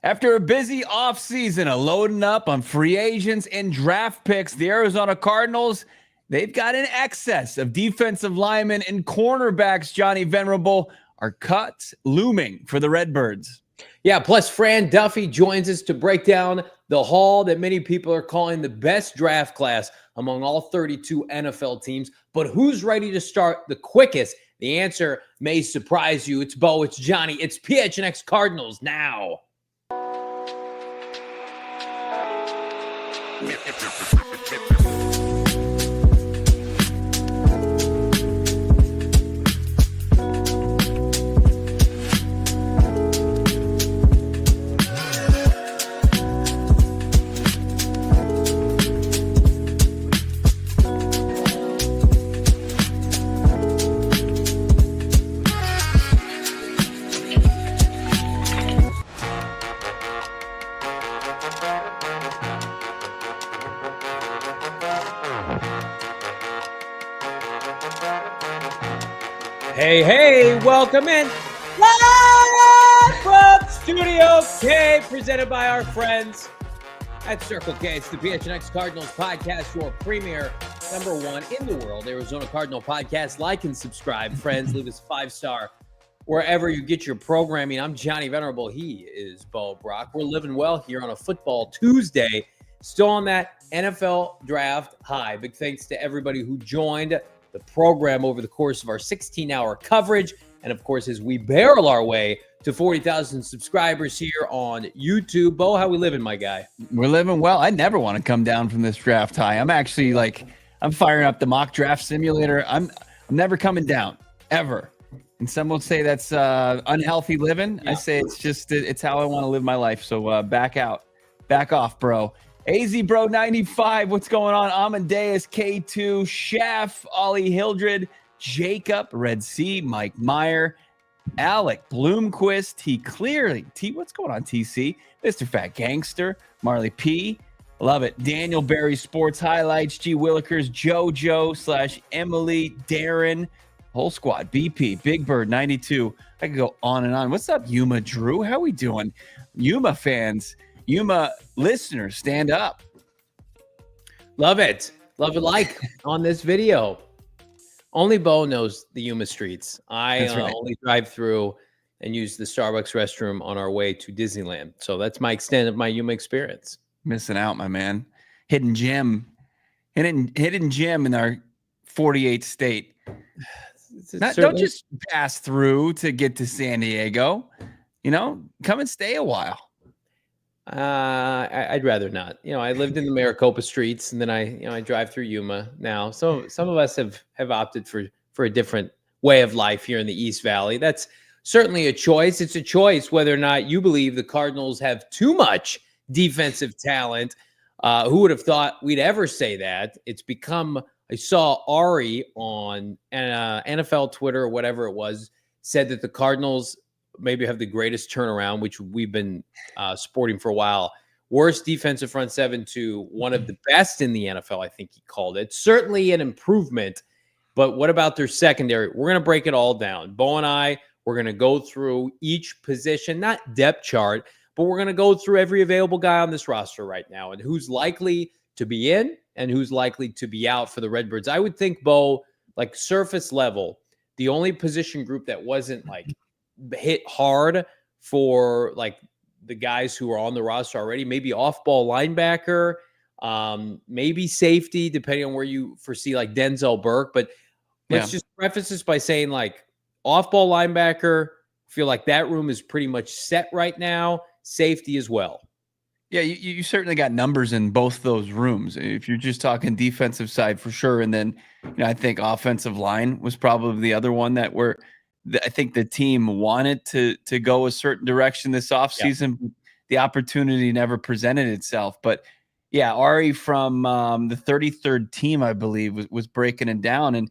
After a busy offseason of loading up on free agents and draft picks, the Arizona Cardinals, they've got an excess of defensive linemen and cornerbacks, Johnny Venerable, are cuts looming for the Redbirds. Yeah, plus Fran Duffy joins us to break down the haul that many people are calling the best draft class among all 32 NFL teams. But who's ready to start the quickest? The answer may surprise you. It's Bo, it's Johnny, it's PHNX Cardinals now. Hey, welcome in. Live from Studio K, presented by our friends at Circle K. It's the PHNX Cardinals podcast, your premier #1 in the world Arizona Cardinal podcast. Like and subscribe, friends. Leave us a 5-star wherever you get your programming. I'm Johnny Venerable. He is Bo Brack. We're living well here on a football Tuesday. Still on that NFL draft high. Big thanks to everybody who joined the program over the course of our 16-hour coverage. And of course, as we barrel our way to 40,000 subscribers here on YouTube. Bo, how we living, my guy? We're living well. I never want to come down from this draft high. I'm actually I'm firing up the mock draft simulator. I'm never coming down, ever. And some will say that's unhealthy living. Yeah. I say it's how I want to live my life. So back off, bro. AZ Bro 95, what's going on? Amadeus K2, Chef, Ollie Hildred, Jacob, Red Sea, Mike Meyer, Alec Bloomquist, what's going on, TC? Mr. Fat Gangster, Marley P, love it. Daniel Berry Sports Highlights, G Willikers, JoJo / Emily, Darren, whole squad, BP, Big Bird 92. I could go on and on. What's up, Yuma Drew? How we doing? Yuma fans. Yuma listeners, stand up. Love it. Love it like on this video. Only Bo knows the Yuma streets. I only drive through and use the Starbucks restroom on our way to Disneyland. So that's my extent of my Yuma experience. Missing out, my man. Hidden gem in our 48th state. Don't just pass through to get to San Diego. Come and stay a while. I'd rather not. I lived in the Maricopa streets, and then I drive through Yuma now. So some of us have opted for a different way of life here in the East Valley. That's certainly a choice. It's a choice whether or not you believe the Cardinals have too much defensive talent. Who would have thought we'd ever say that? It's become. I saw Ari on NFL Twitter or whatever it was said that the Cardinals maybe have the greatest turnaround, which we've been sporting for a while. Worst defensive front seven to one of the best in the NFL, I think he called it. Certainly an improvement, but what about their secondary? We're going to break it all down. Bo and I, we're going to go through each position, not depth chart, but we're going to go through every available guy on this roster right now and who's likely to be in and who's likely to be out for the Redbirds. I would think, Bo, surface level, the only position group that wasn't hit hard for the guys who are on the roster already, maybe off-ball linebacker, maybe safety, depending on where you foresee Denzel Burke. But let's just preface this by saying off-ball linebacker, feel like that room is pretty much set right now. Safety as well. Yeah, you certainly got numbers in both those rooms. If you're just talking defensive side, for sure. And then I think offensive line was probably the other one that I think the team wanted to go a certain direction this offseason. Yeah. The opportunity never presented itself. But, yeah, Ari from the 33rd team, I believe, was breaking it down. And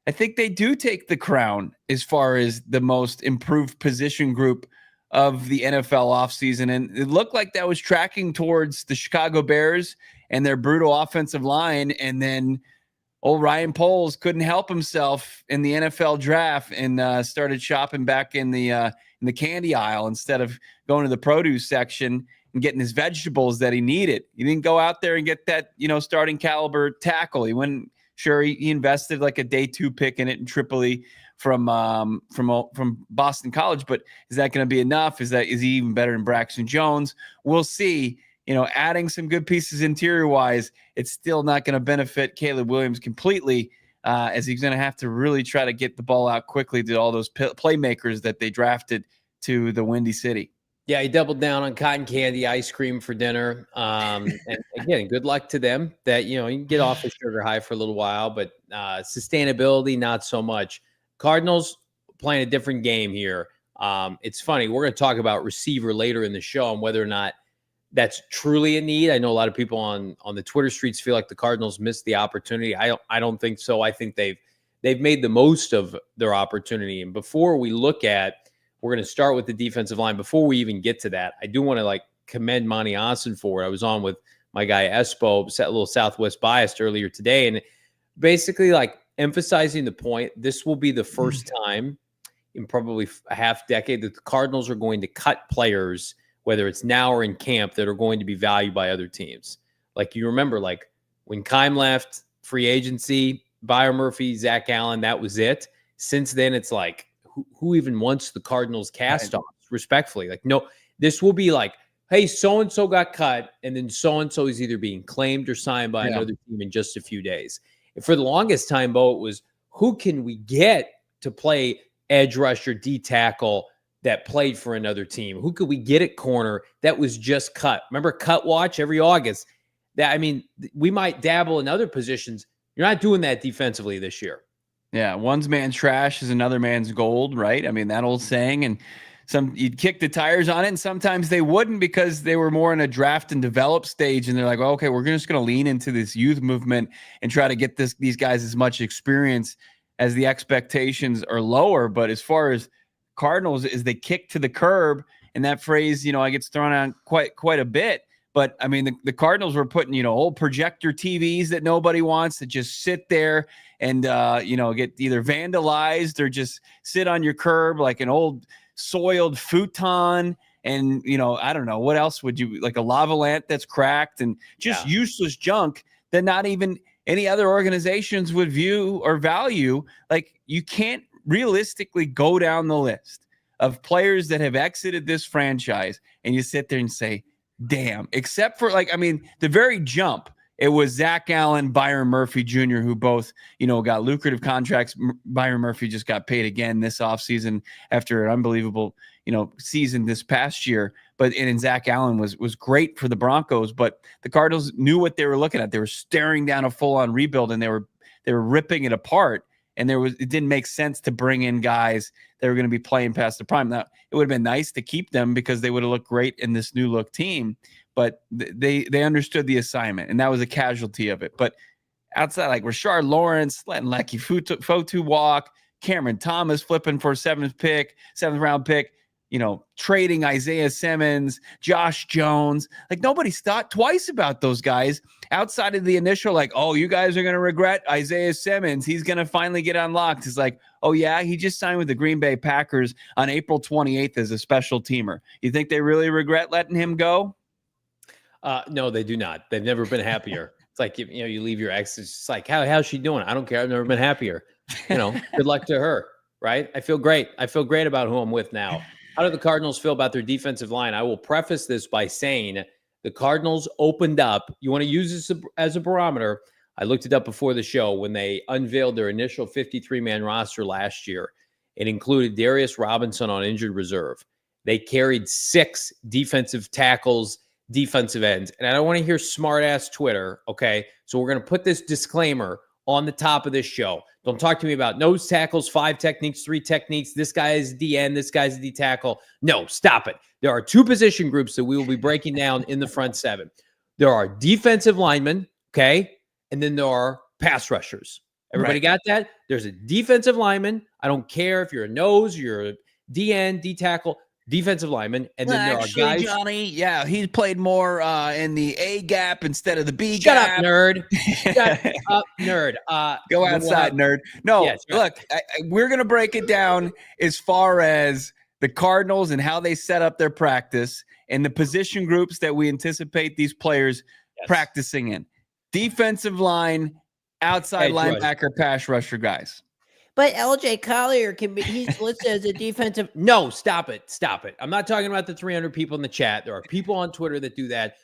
I think they do take the crown as far as the most improved position group of the NFL offseason. And it looked like that was tracking towards the Chicago Bears and their brutal offensive line. And then old Ryan Poles couldn't help himself in the NFL draft and started shopping back in the in the candy aisle instead of going to the produce section and getting his vegetables that he needed. He didn't go out there and get that, starting caliber tackle. He went, sure, he invested like a day 2 pick in it in Tripoli from Boston College, but is that going to be enough? Is he even better than Braxton Jones? We'll see. Adding some good pieces interior wise, it's still not going to benefit Caleb Williams completely, as he's going to have to really try to get the ball out quickly to all those playmakers that they drafted to the Windy City. Yeah, he doubled down on cotton candy, ice cream for dinner. And again, good luck to them that, you can get off the sugar high for a little while, but sustainability, not so much. Cardinals playing a different game here. It's funny. We're going to talk about receiver later in the show and whether or not that's truly a need. I know a lot of people on the Twitter streets feel like the Cardinals missed the opportunity. I don't think so. I think they've made the most of their opportunity. And before we look at, we're going to start with the defensive line. Before we even get to that, I do want to commend Monti Ossenfort. I was on with my guy Espo, a little Southwest biased earlier today, and basically emphasizing the point. This will be the first time in probably a half decade that the Cardinals are going to cut players, whether it's now or in camp, that are going to be valued by other teams. You remember, when Keim left, free agency, Byron Murphy, Zach Allen, that was it. Since then, it's who even wants the Cardinals cast offs, respectfully? No, this will be hey, so-and-so got cut, and then so-and-so is either being claimed or signed by another team in just a few days. And for the longest time, Bo, it was who can we get to play edge rusher, D tackle that played for another team? Who could we get at corner that was just cut? Remember Cut Watch every August? We might dabble in other positions. You're not doing that defensively this year. Yeah, one's man's trash is another man's gold, right? That old saying. And you'd kick the tires on it, and sometimes they wouldn't because they were more in a draft and develop stage, and they're like, okay, we're just going to lean into this youth movement and try to get these guys as much experience as the expectations are lower. But as far as Cardinals, is they kick to the curb, and that phrase, I gets thrown on quite a bit. But the Cardinals were putting, old projector TVs that nobody wants to just sit there and, get either vandalized or just sit on your curb like an old soiled futon. And, I don't know, what else would you like, a lava lamp that's cracked and just useless junk that not even any other organizations would view or value. You can't realistically go down the list of players that have exited this franchise and you sit there and say, damn, except for the very jump, it was Zach Allen, Byron Murphy Jr., who both, got lucrative contracts. Byron Murphy just got paid again this offseason after an unbelievable, season this past year. But and Zach Allen was great for the Broncos, but the Cardinals knew what they were looking at. They were staring down a full-on rebuild, and they were ripping it apart. And it didn't make sense to bring in guys that were going to be playing past the prime. Now, it would have been nice to keep them because they would have looked great in this new look team, but they understood the assignment, and that was a casualty of it. But outside, Rashard Lawrence, letting Lecky Fotu walk, Cameron Thomas flipping for a seventh round pick, trading Isaiah Simmons, Josh Jones. Nobody's thought twice about those guys outside of the initial, oh, you guys are going to regret Isaiah Simmons. He's going to finally get unlocked. It's oh, yeah, he just signed with the Green Bay Packers on April 28th as a special teamer. You think they really regret letting him go? No, they do not. They've never been happier. It's you leave your ex. It's just how's she doing? I don't care. I've never been happier. Good luck to her, right? I feel great. I feel great about who I'm with now. How do the Cardinals feel about their defensive line? I will preface this by saying the Cardinals opened up. You want to use this as a barometer. I looked it up before the show when they unveiled their initial 53-man roster last year. It included Darius Robinson on injured reserve. They carried 6 defensive tackles, defensive ends. And I don't want to hear smart-ass Twitter, okay? So we're going to put this disclaimer on the top of this show. Don't talk to me about nose tackles, 5 techniques, 3 techniques. This guy is DN, this guy's a D tackle. No, stop it. There are 2 position groups that we will be breaking down in the front 7. There are defensive linemen, okay? And then there are pass rushers. Everybody got that? There's a defensive lineman. I don't care if you're a nose, you're a DN, D tackle, defensive lineman. And then there are guys. Johnny, yeah, he played more in the A gap instead of the B Shut gap. Up, nerd. Shut up, nerd. Go outside, nerd. No, look, we're going to break it down as far as the Cardinals and how they set up their practice and the position groups that we anticipate these players practicing in. Defensive line, outside linebacker, pass rusher guys. But LJ Collier he's listed as a defensive. No, stop it. Stop it. I'm not talking about the 300 people in the chat. There are people on Twitter that do that.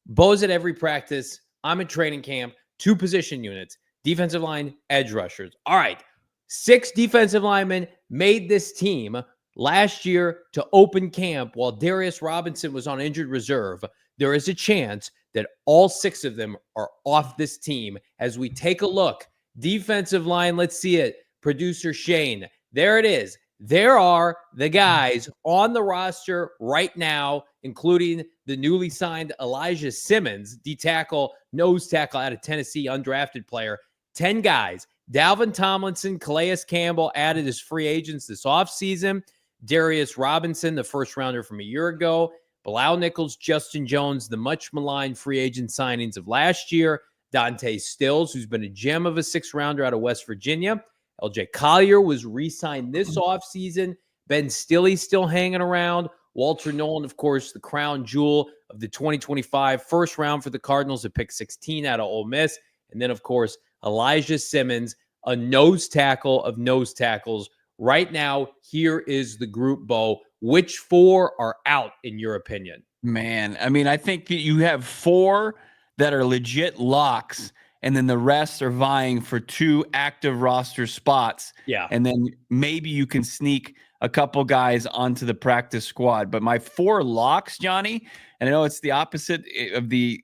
Bo's at every practice. I'm at training camp. 2 position units, defensive line, edge rushers. All right. 6 defensive linemen made this team last year to open camp while Darius Robinson was on injured reserve. There is a chance that all 6 of them are off this team as we take a look. Defensive line, let's see it. Producer Shane, there it is. There are the guys on the roster right now, including the newly signed Elijah Simmons, D-tackle, nose tackle out of Tennessee, undrafted player. 10 guys. Dalvin Tomlinson, Calais Campbell added as free agents this offseason. Darius Robinson, the first rounder from a year ago. Bilal Nichols, Justin Jones, the much maligned free agent signings of last year. Dante Stills, who's been a gem of a 6th rounder out of West Virginia. LJ Collier was re-signed this offseason. Ben Stilley still hanging around. Walter Nolen, of course, the crown jewel of the 2025 first round for the Cardinals at pick 16 out of Ole Miss. And then, of course, Elijah Simmons, a nose tackle of nose tackles. Right now, here is the group, Bo. Which 4 are out, in your opinion? Man, I mean, I think you have 4 that are legit locks, and then the rest are vying for 2 active roster spots. Yeah. And then maybe you can sneak a couple guys onto the practice squad. But my 4 locks, Johnny, and I know it's the opposite of the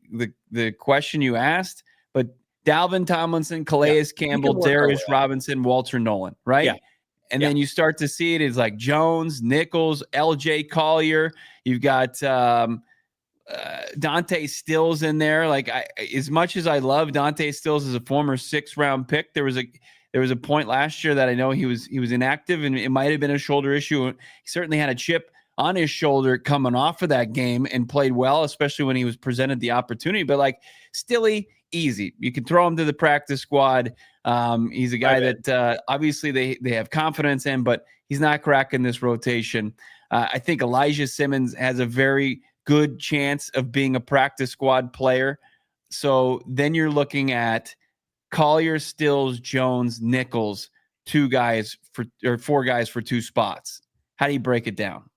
question you asked, but Dalvin Tomlinson, Calais Campbell, Darius Robinson, Walter Nolen, right? Yeah. And then you start to see it is like Jones, Nichols, LJ Collier. You've got Dante Stills in there. Like, as much as I love Dante Stills as a former 6th round pick, there was a point last year that I know he was inactive, and it might have been a shoulder issue. He certainly had a chip on his shoulder coming off of that game and played well, especially when he was presented the opportunity. But like Stilley, easy. You can throw him to the practice squad. He's a guy that obviously they have confidence in, but he's not cracking this rotation. I think Elijah Simmons has a very good chance of being a practice squad player. So then you're looking at Collier, Stills, Jones, Nichols, 4 guys for 2 spots. How do you break it down?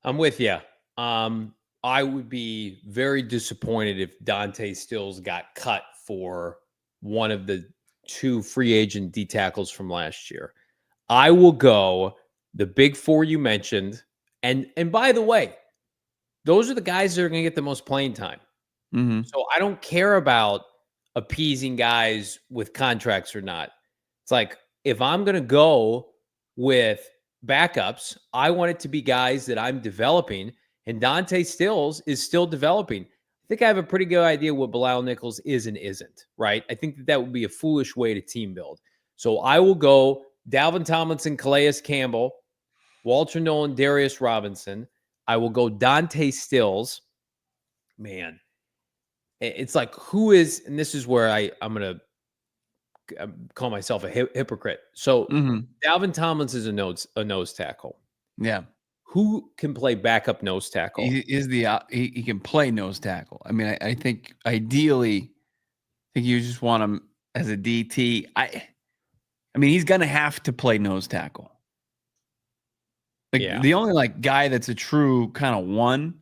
I'm with you. I would be very disappointed if Dante Stills got cut for one of the 2 free agent D tackles from last year. I will go the big 4 you mentioned. And by the way, those are the guys that are going to get the most playing time. Mm-hmm. So I don't care about appeasing guys with contracts or not. It's like, if I'm going to go with backups, I want it to be guys that I'm developing, and Dante Stills is still developing. I think I have a pretty good idea what Bilal Nichols is and isn't, right? I think that would be a foolish way to team build. So I will go Dalvin Tomlinson, Calais Campbell, Walter Nolen, Darius Robinson. I will go Dante Stills. Man, it's like, who is, and this is where I'm going to call myself a hypocrite. So Dalvin Tomlinson is a nose tackle. Yeah. Who can play backup nose tackle? He can play nose tackle. I mean, I think ideally, you just want him as a DT. I mean, he's going to have to play nose tackle. The only guy that's a true kind of 1,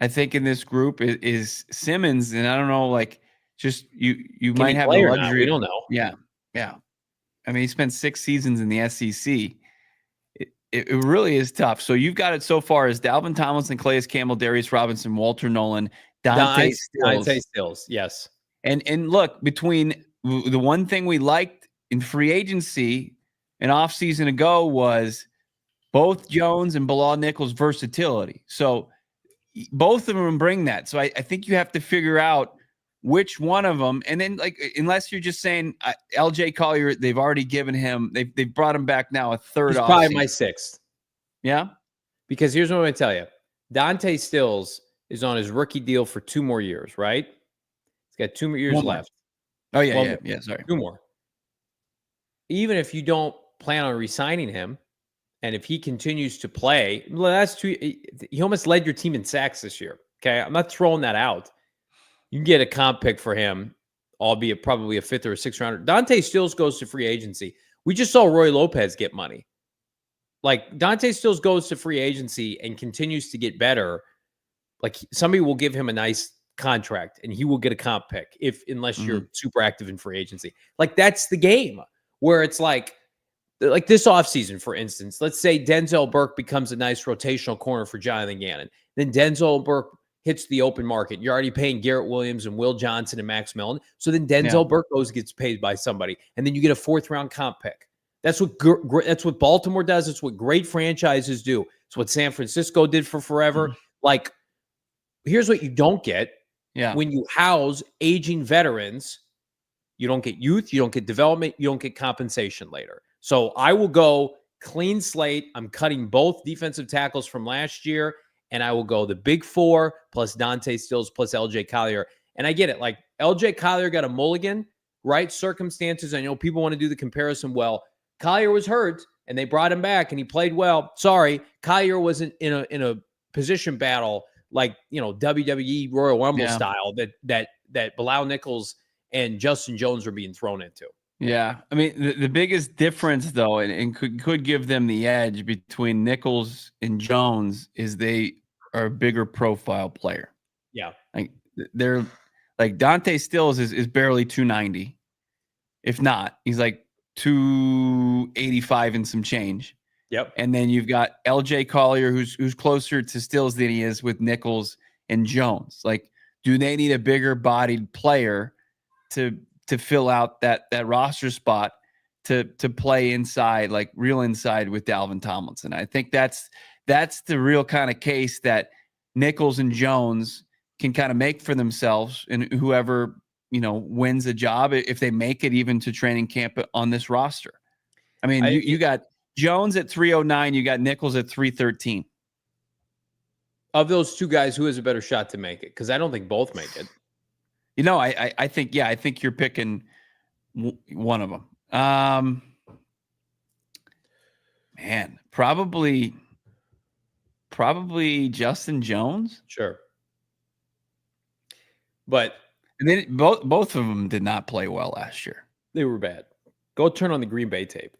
I think, in this group is Simmons, and I don't know, just you might have the luxury. We don't know. Yeah. I mean, he spent 6 seasons in the SEC. It really is tough. So you've got it so far as Dalvin Tomlinson, Calais Campbell, Darius Robinson, Walter Nolen, Dante Stills. Yes. And look, between the one thing we liked in free agency an offseason ago was both Jones and Bilal Nichols' versatility. So both of them bring that. So I think you have to figure out which one of them. And then, unless you're just saying LJ Collier, they've already given him, they've brought him back now a 3rd. He's probably my 6th. Yeah. Because here's what I'm going to tell you. Dante Stills is on his rookie deal for 2 more years, right? He's got 2 more years left. Oh, yeah. Sorry. 2 more. Even if you don't plan on re-signing him, And if he continues to play, he almost led your team in sacks this year. Okay. I'm not throwing that out. You can get a comp pick for him, albeit probably a 5th or a 6th rounder. Dante Stills goes to free agency. We just saw Roy Lopez get money. Like Dante Stills goes to free agency and continues to get better. Like somebody will give him a nice contract and he will get a comp pick unless you're super active in free agency. Like that's the game where it's like this offseason, for instance, let's say Denzel Burke becomes a nice rotational corner for Jonathan Gannon. Then Denzel Burke hits the open market. You're already paying Garrett Williams and Will Johnson and Max Millen. So then Denzel Burke gets paid by somebody. And then you get a 4th round comp pick. That's what Baltimore does. It's what great franchises do. It's what San Francisco did for forever. Like, here's what you don't get. Yeah. When you house aging veterans, you don't get youth, you don't get development, you don't get compensation later. So I will go clean slate. I'm cutting both defensive tackles from last year, and I will go the big 4 plus Dante Stills plus LJ Collier. And I get it. Like LJ Collier got a mulligan, right? Circumstances. I know people want to do the comparison. Well, Collier was hurt and they brought him back and he played well. Sorry, Collier wasn't in a position battle like, WWE Royal Rumble style that Bilal Nichols and Justin Jones were being thrown into. Yeah. I mean, the biggest difference though, and could give them the edge between Nichols and Jones is they are a bigger profile player. Yeah. Like they're like Dante Stills is barely 290. If not, he's like 285 and some change. Yep. And then you've got LJ Collier, who's closer to Stills than he is with Nichols and Jones. Like, do they need a bigger bodied player to fill out that roster spot to play inside, like real inside with Dalvin Tomlinson? I think that's the real kind of case that Nichols and Jones can kind of make for themselves, and whoever wins a job, if they make it even to training camp on this roster. I mean, you got Jones at 309, you got Nichols at 313. Of those two guys, who has a better shot to make it? Because I don't think both make it. I think you're picking one of them. Man, probably Justin Jones. Sure. But and then both of them did not play well last year. They were bad. Go turn on the Green Bay tape.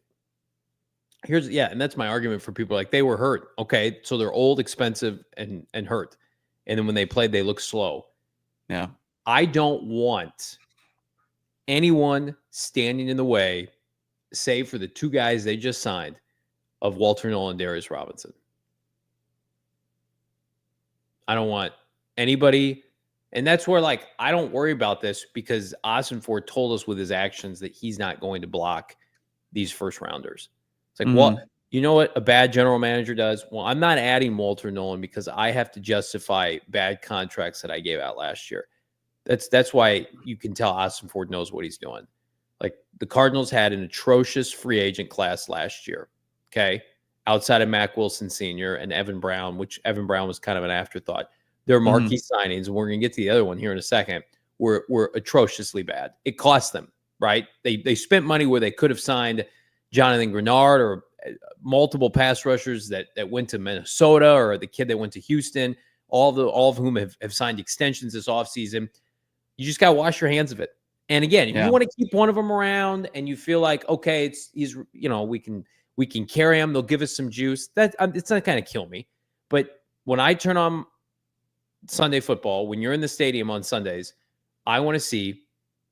And that's my argument for people. Like, they were hurt. Okay, so they're old, expensive, and hurt. And then when they played, they look slow. Yeah. I don't want anyone standing in the way, save for the 2 guys they just signed, of Walter Nolen and Darius Robinson. I don't want anybody. And that's where, like, I don't worry about this because Ossenfort told us with his actions that he's not going to block these first rounders. It's like, well, you know what a bad general manager does? Well, I'm not adding Walter Nolen because I have to justify bad contracts that I gave out last year. That's why you can tell Ossenfort knows what he's doing. Like, the Cardinals had an atrocious free agent class last year. Okay. Outside of Mack Wilson Sr. and Evan Brown, which Evan Brown was kind of an afterthought. Their marquee signings, and we're going to get to the other one here in a second, were atrociously bad. It cost them, right? They spent money where they could have signed Jonathan Grenard or multiple pass rushers that went to Minnesota, or the kid that went to Houston, all of whom have signed extensions this offseason. You just got to wash your hands of it. And again, if you want to keep one of them around and you feel like, okay, we can carry him, they'll give us some juice, it's not going to kill me. But when I turn on Sunday football, when you're in the stadium on Sundays, I want to see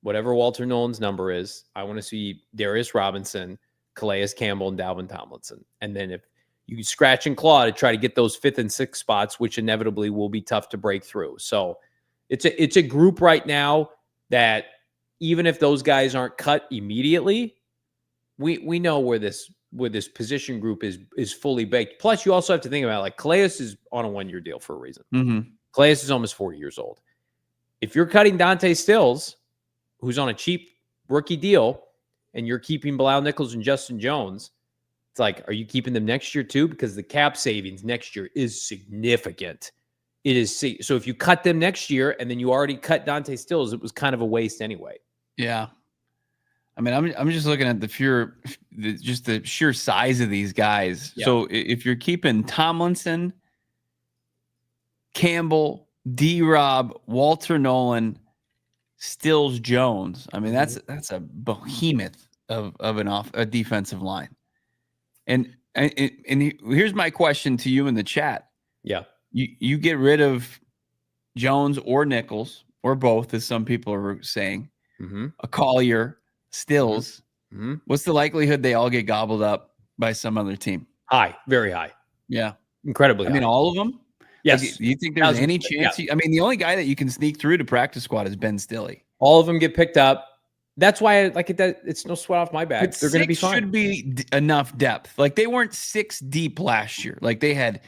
whatever Walter Nolen's number is. I want to see Darius Robinson, Calais Campbell, and Dalvin Tomlinson. And then if you scratch and claw to try to get those 5th and 6th spots, which inevitably will be tough to break through. So it's a group right now that even if those guys aren't cut immediately, we know where this position group is fully baked. Plus, you also have to think about, like, Calais is on a 1-year deal for a reason. Calais is almost 40 years old. If you're cutting Dante Stills, who's on a cheap rookie deal, and you're keeping Bilal Nichols and Justin Jones, it's like, are you keeping them next year too? Because the cap savings next year is significant. It is. So if you cut them next year and then you already cut Dante Stills, it was kind of a waste anyway. Yeah. I mean, I'm just looking at the sheer size of these guys. Yeah. So if you're keeping Tomlinson, Campbell, D-Rob, Walter Nolen, Stills, Jones, I mean, that's a behemoth of a defensive line. And here's my question to you in the chat. Yeah. You get rid of Jones or Nichols or both, as some people are saying, a Collier, Stills. What's the likelihood they all get gobbled up by some other team? High, very high. Yeah. Incredibly high. I mean, all of them? Yes. Like, do you think there's any chance? Yeah. I mean, the only guy that you can sneak through to practice squad is Ben Stilley. All of them get picked up. That's why I like it. It's no sweat off my back. But they're going to be fine. Should be enough depth. Like, they weren't 6 deep last year. Like, they had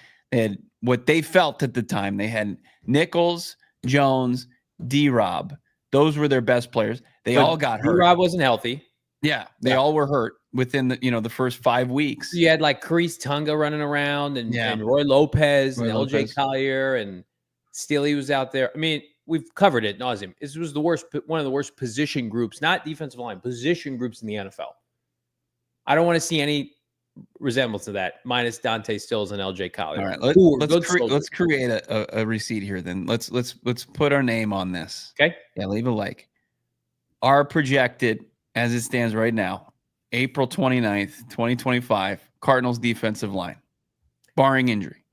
what they felt at the time. They had Nichols, Jones, D-Rob. Those were their best players. They all got hurt. D-Rob wasn't healthy. Yeah, they all were hurt within the first 5 weeks. You had like Carice Tunga running around and Roy Lopez and LJ Collier and Steely was out there. I mean, we've covered it nauseum. This was one of the worst position groups, not defensive line, position groups in the NFL. I don't want to see any resemblance to that, minus Dante Stills and LJ Collier. All right, let's create a receipt here. Then let's put our name on this. Okay. Yeah, leave a like. Our projected, as it stands right now, April 29th, 2025, Cardinals defensive line, barring injury.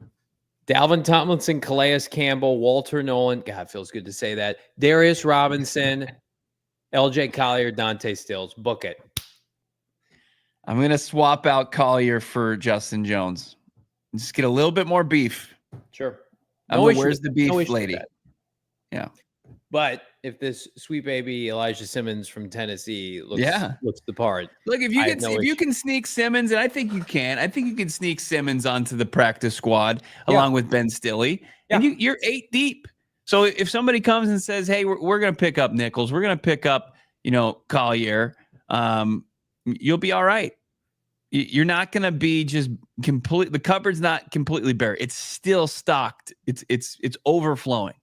Dalvin Tomlinson, Calais Campbell, Walter Nolen. God, feels good to say that. Darius Robinson, LJ Collier, Dante Stills. Book it. I'm going to swap out Collier for Justin Jones. Just get a little bit more beef. Sure. Where's the beef lady? Yeah. But if this sweet baby Elijah Simmons from Tennessee looks the part. Look, if you can sneak Simmons, and I think you can sneak Simmons onto the practice squad along with Ben Stilley, and you're 8 deep. So if somebody comes and says, "Hey, we're going to pick up Nichols, we're going to pick up Collier," you'll be all right. You're not going to be just complete. The cupboard's not completely bare. It's still stocked. It's overflowing.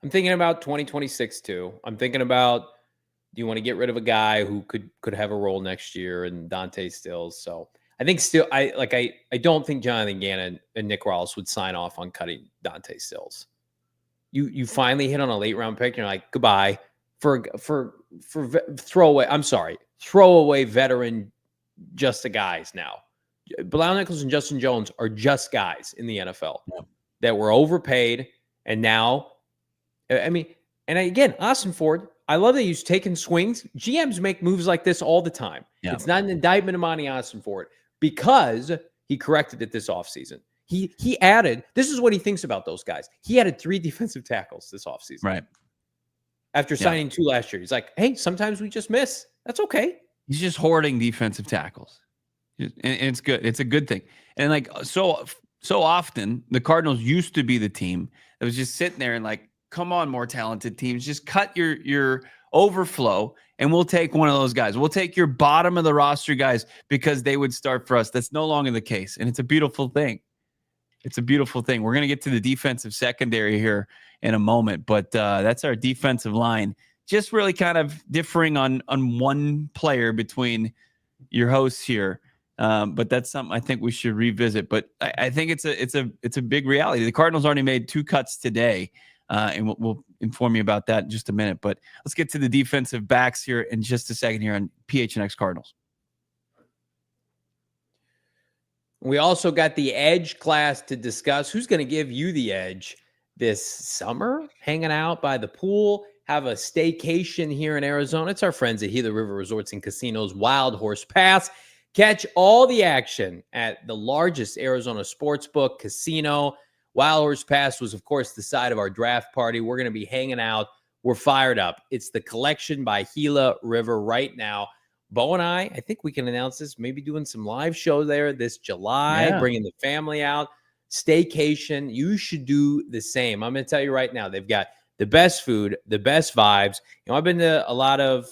I'm thinking about 2026 too. I'm thinking about, do you want to get rid of a guy who could have a role next year, and Dante Stills? So I think I don't think Jonathan Gannon and Nick Rawls would sign off on cutting Dante Stills. You finally hit on a late round pick, and you're like, goodbye for throwaway veteran, just the guys now. Bilal Nichols and Justin Jones are just guys in the NFL that were overpaid, and now. I mean, and again, Ossenfort, I love that he's taking swings. GMs make moves like this all the time. Yeah. It's not an indictment of Monti Ossenfort because he corrected it this offseason. He added, this is what he thinks about those guys. He added 3 defensive tackles this offseason. Right. After signing 2 last year. He's like, hey, sometimes we just miss. That's okay. He's just hoarding defensive tackles. And it's good. It's a good thing. And like, so often the Cardinals used to be the team that was just sitting there and like, come on, more talented teams, just cut your overflow and we'll take one of those guys. We'll take your bottom of the roster guys because they would start for us. That's no longer the case. And it's a beautiful thing. It's a beautiful thing. We're going to get to the defensive secondary here in a moment, but that's our defensive line. Just really kind of differing on one player between your hosts here. But that's something I think we should revisit. But I think it's a big reality. The Cardinals already made 2 cuts today. And we'll inform you about that in just a minute. But let's get to the defensive backs here in just a second here on PHNX Cardinals. We also got the edge class to discuss. Who's going to give you the edge this summer? Hanging out by the pool, have a staycation here in Arizona. It's our friends at Gila River Resorts and Casinos Wild Horse Pass. Catch all the action at the largest Arizona sportsbook casino. Wild Horse Pass was, of course, the side of our draft party. We're going to be hanging out. We're fired up. It's the collection by Gila River right now. Bo and I think we can announce this, maybe doing some live show there this July, bringing the family out. Staycation. You should do the same. I'm going to tell you right now, they've got the best food, the best vibes. I've been to a lot of,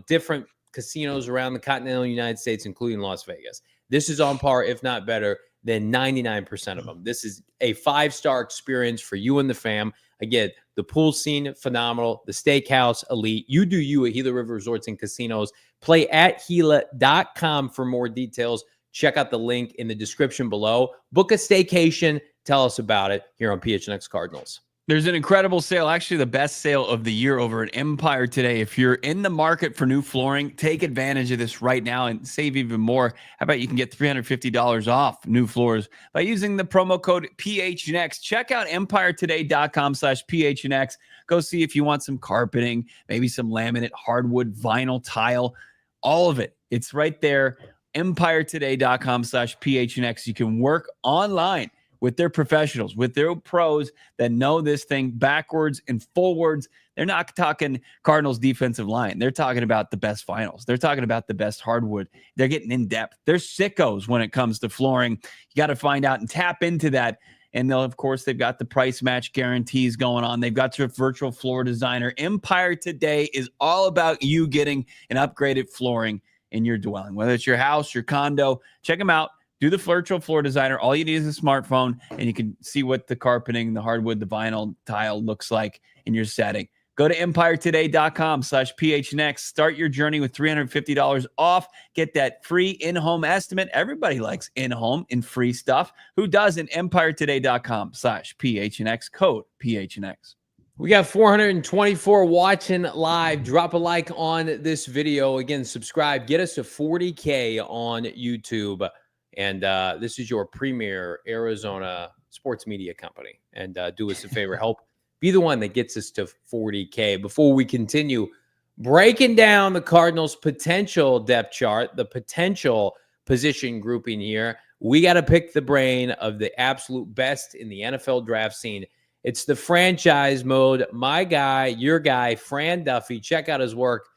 different casinos around the continental United States, including Las Vegas. This is on par, if not better, than 99% of them. This is a 5-star experience for you and the fam. Again, the pool scene, phenomenal. The steakhouse, elite. You do you at Gila River Resorts and Casinos. Play at Gila.com for more details. Check out the link in the description below. Book a staycation. Tell us about it here on PHNX Cardinals. There's an incredible sale, actually the best sale of the year over at Empire today. If you're in the market for new flooring, take advantage of this right now and save even more. How about you can get $350 off new floors by using the promo code PHNX. Check out empiretoday.com/PHNX. Go see if you want some carpeting, maybe some laminate, hardwood, vinyl, tile, all of it. It's right there, empiretoday.com/PHNX. You can work online with their professionals, with their pros that know this thing backwards and forwards. They're not talking Cardinals defensive line. They're talking about the best finals. They're talking about the best hardwood. They're getting in depth. They're sickos when it comes to flooring. You got to find out and tap into that. And of course, they've got the price match guarantees going on. They've got your virtual floor designer. Empire Today is all about you getting an upgraded flooring in your dwelling, whether it's your house, your condo. Check them out. Do the virtual floor designer. All you need is a smartphone, and you can see what the carpeting, the hardwood, the vinyl tile looks like in your setting. Go to empiretoday.com/PHNX. Start your journey with $350 off. Get that free in-home estimate. Everybody likes in-home and free stuff. Who doesn't? empiretoday.com/PHNX. Code PHNX. We got 424 watching live. Drop a like on this video. Again, subscribe. Get us to 40K on YouTube. And this is your premier Arizona sports media company. And do us a favor, help be the one that gets us to 40K. Before we continue breaking down the Cardinals' potential depth chart, the potential position grouping here, we got to pick the brain of the absolute best in the NFL draft scene. It's the franchise mode. My guy, your guy, Fran Duffy. Check out his work.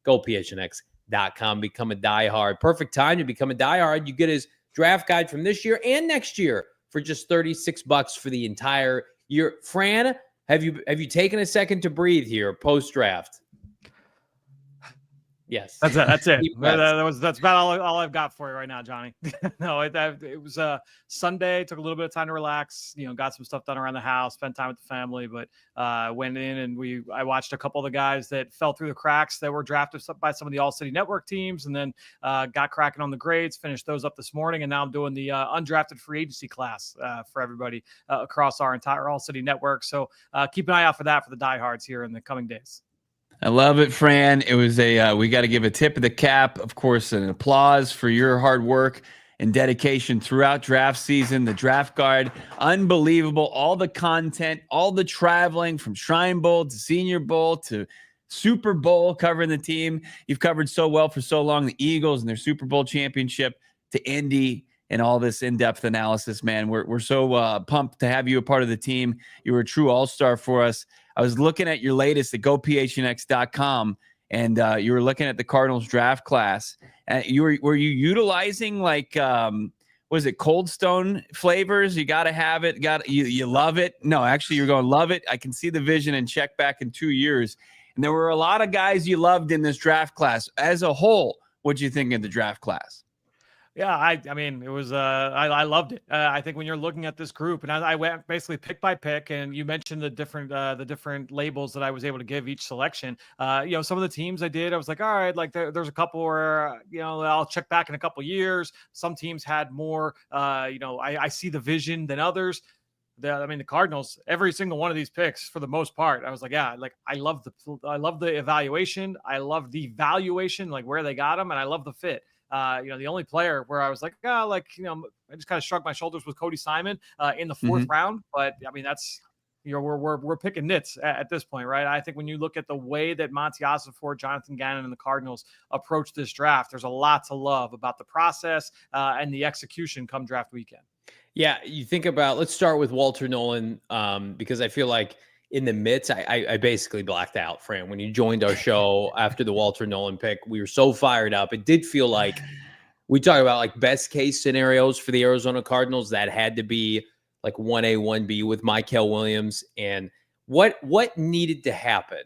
Go PHNX.com. Become a diehard. Perfect time to become a diehard. You get his draft guide from this year and next year for just $36 for the entire year. Fran, have you taken a second to breathe here post draft? Yes, that's it. That's about all I've got for you right now, Johnny. No, it was Sunday. Took a little bit of time to relax. Got some stuff done around the house, spent time with the family. But went in and I watched a couple of the guys that fell through the cracks that were drafted by some of the ALLCITY Network teams, and then got cracking on the grades. Finished those up this morning, and now I'm doing the undrafted free agency class for everybody across our entire ALLCITY Network. So keep an eye out for that for the diehards here in the coming days. I love it, Fran. It was we got to give a tip of the cap, of course, an applause for your hard work and dedication throughout draft season. The draft guide, unbelievable. All the content, all the traveling from Shrine Bowl to Senior Bowl to Super Bowl, covering the team. You've covered so well for so long, the Eagles and their Super Bowl championship to Indy and all this in-depth analysis, man. We're so pumped to have you a part of the team. You were a true all-star for us. I was looking at your latest at gophnx.com, and you were looking at the Cardinals draft class. Were you utilizing was it Cold Stone flavors? You got to have it. You love it. No, actually, you're going to love it. I can see the vision and check back in 2 years. And there were a lot of guys you loved in this draft class. As a whole, what do you think of the draft class? Yeah, I mean, it was, I loved it. I think when you're looking at this group, and I went basically pick by pick, and you mentioned the different labels that I was able to give each selection. Some of the teams I did, I was like, all right, like there's a couple where, I'll check back in a couple years. Some teams had more, I see the vision than others. The Cardinals, every single one of these picks, for the most part, I was like, yeah, like I love the evaluation. I love the valuation, like where they got them, and I love the fit. The only player where I was like, I just kind of shrugged my shoulders with Cody Simon in the fourth round. But I mean, that's, we're picking nits at this point, right? I think when you look at the way that Monti Ossenfort, Jonathan Gannon, and the Cardinals approach this draft, there's a lot to love about the process and the execution come draft weekend. Yeah, you think about, let's start with Walter Nolen, because I feel like in the midst, I basically blacked out, Fran. When you joined our show after the Walter Nolen pick, we were so fired up. It did feel like we talk about like best case scenarios for the Arizona Cardinals. That had to be like 1A, 1B with Mykel Williams. And what needed to happen?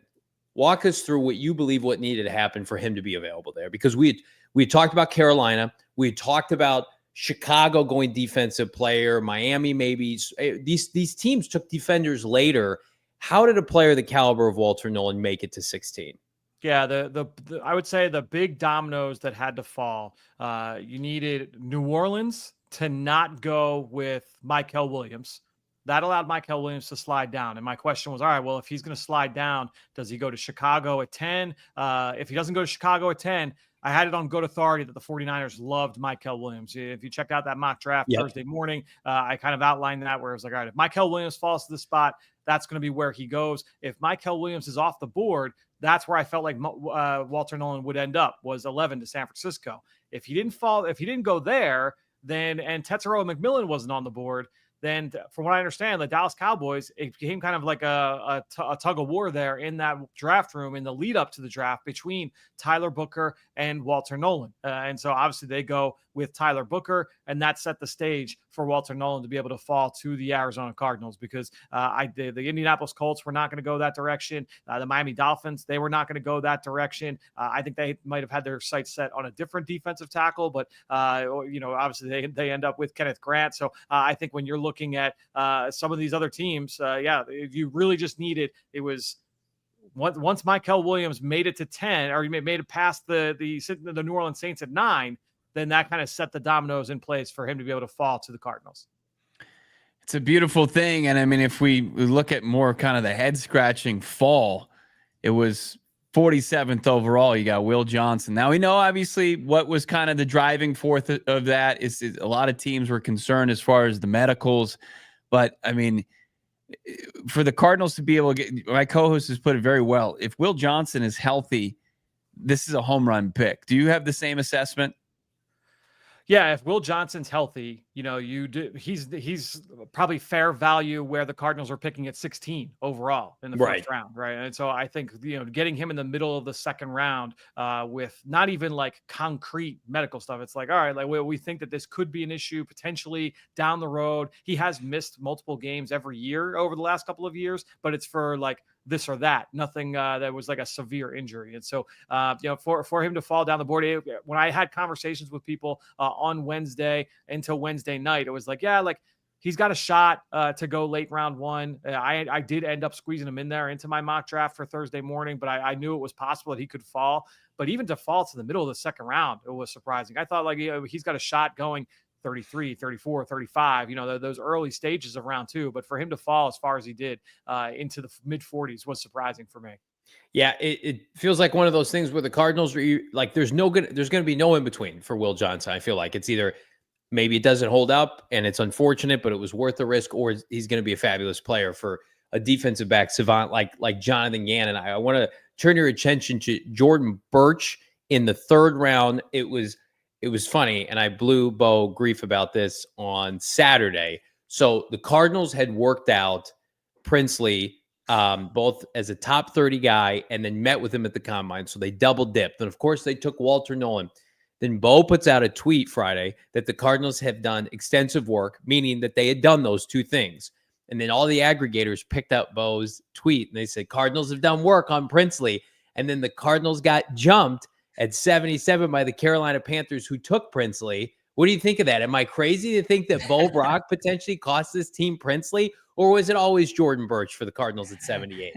Walk us through what you believe what needed to happen for him to be available there. Because we had talked about Carolina. We had talked about Chicago going defensive player, Miami maybe. These teams took defenders later. How did a player the caliber of Walter Nolen make it to 16? Yeah, the I would say the big dominoes that had to fall. You needed New Orleans to not go with Mykel Williams. That allowed Mykel Williams to slide down. And my question was, all right, well, if he's going to slide down, does he go to Chicago at 10? If he doesn't go to Chicago at 10, I had it on good authority that the 49ers loved Mykel Williams. If you check out that mock draft Thursday morning, I kind of outlined that where it was like, all right, if Mykel Williams falls to the spot, that's going to be where he goes. If Mykel Williams is off the board, that's where I felt like Walter Nolen would end up, was 11 to San Francisco. If he didn't go there, then, and Tetairoa McMillan wasn't on the board, then from what I understand, the Dallas Cowboys, it became kind of like a tug of war there in that draft room in the lead up to the draft between Tyler Booker and Walter Nolen. And so obviously they go with Tyler Booker, and that set the stage for Walter Nolen to be able to fall to the Arizona Cardinals, because the Indianapolis Colts were not going to go that direction. The Miami Dolphins, they were not going to go that direction. I think they might have had their sights set on a different defensive tackle, but obviously they end up with Kenneth Grant. So I think when you're looking at some of these other teams, if you really just needed, it was once Mykel Williams made it to 10, or made it past the New Orleans Saints at 9, then that kind of set the dominoes in place for him to be able to fall to the Cardinals. It's a beautiful thing. And I mean, if we look at more kind of the head scratching fall, it was 47th overall. You got Will Johnson. Now we know obviously what was kind of the driving force of that is a lot of teams were concerned as far as the medicals, but I mean, for the Cardinals to be able to get, my co-host has put it very well. If Will Johnson is healthy, this is a home run pick. Do you have the same assessment? Yeah, if Will Johnson's healthy, he's probably fair value where the Cardinals are picking at 16 overall in the first round, right? And so I think getting him in the middle of the second round with not even like concrete medical stuff, it's like, all right, like we think that this could be an issue potentially down the road. He has missed multiple games every year over the last couple of years, but it's for like this or that, nothing that was like a severe injury. And so, for him to fall down the board, when I had conversations with people on Wednesday until Wednesday night, it was like, yeah, like he's got a shot to go late round 1. I did end up squeezing him in there into my mock draft for Thursday morning, but I knew it was possible that he could fall. But even to fall to the middle of the second round, it was surprising. I thought like he's got a shot going 33, 34, 35, those early stages of round 2. But for him to fall as far as he did into the mid 40s was surprising for me. Yeah, it feels like one of those things where the Cardinals are like, there's going to be no in between for Will Johnson. I feel like it's either maybe it doesn't hold up and it's unfortunate, but it was worth the risk, or he's going to be a fabulous player for a defensive back savant like Jonathan Gannon. I want to turn your attention to Jordan Burch in the 3rd round. It was funny, and I blew Bo grief about this on Saturday. So the Cardinals had worked out Princely both as a top 30 guy and then met with him at the combine. So they double dipped. And of course, they took Walter Nolen. Then Bo puts out a tweet Friday that the Cardinals have done extensive work, meaning that they had done those two things. And then all the aggregators picked up Bo's tweet and they said, Cardinals have done work on Princely. And then the Cardinals got jumped at 77 by the Carolina Panthers, who took Princely. What do you think of that? Am I crazy to think that Bo Brack potentially cost this team Princely, or was it always Jordan Burch for the Cardinals at 78?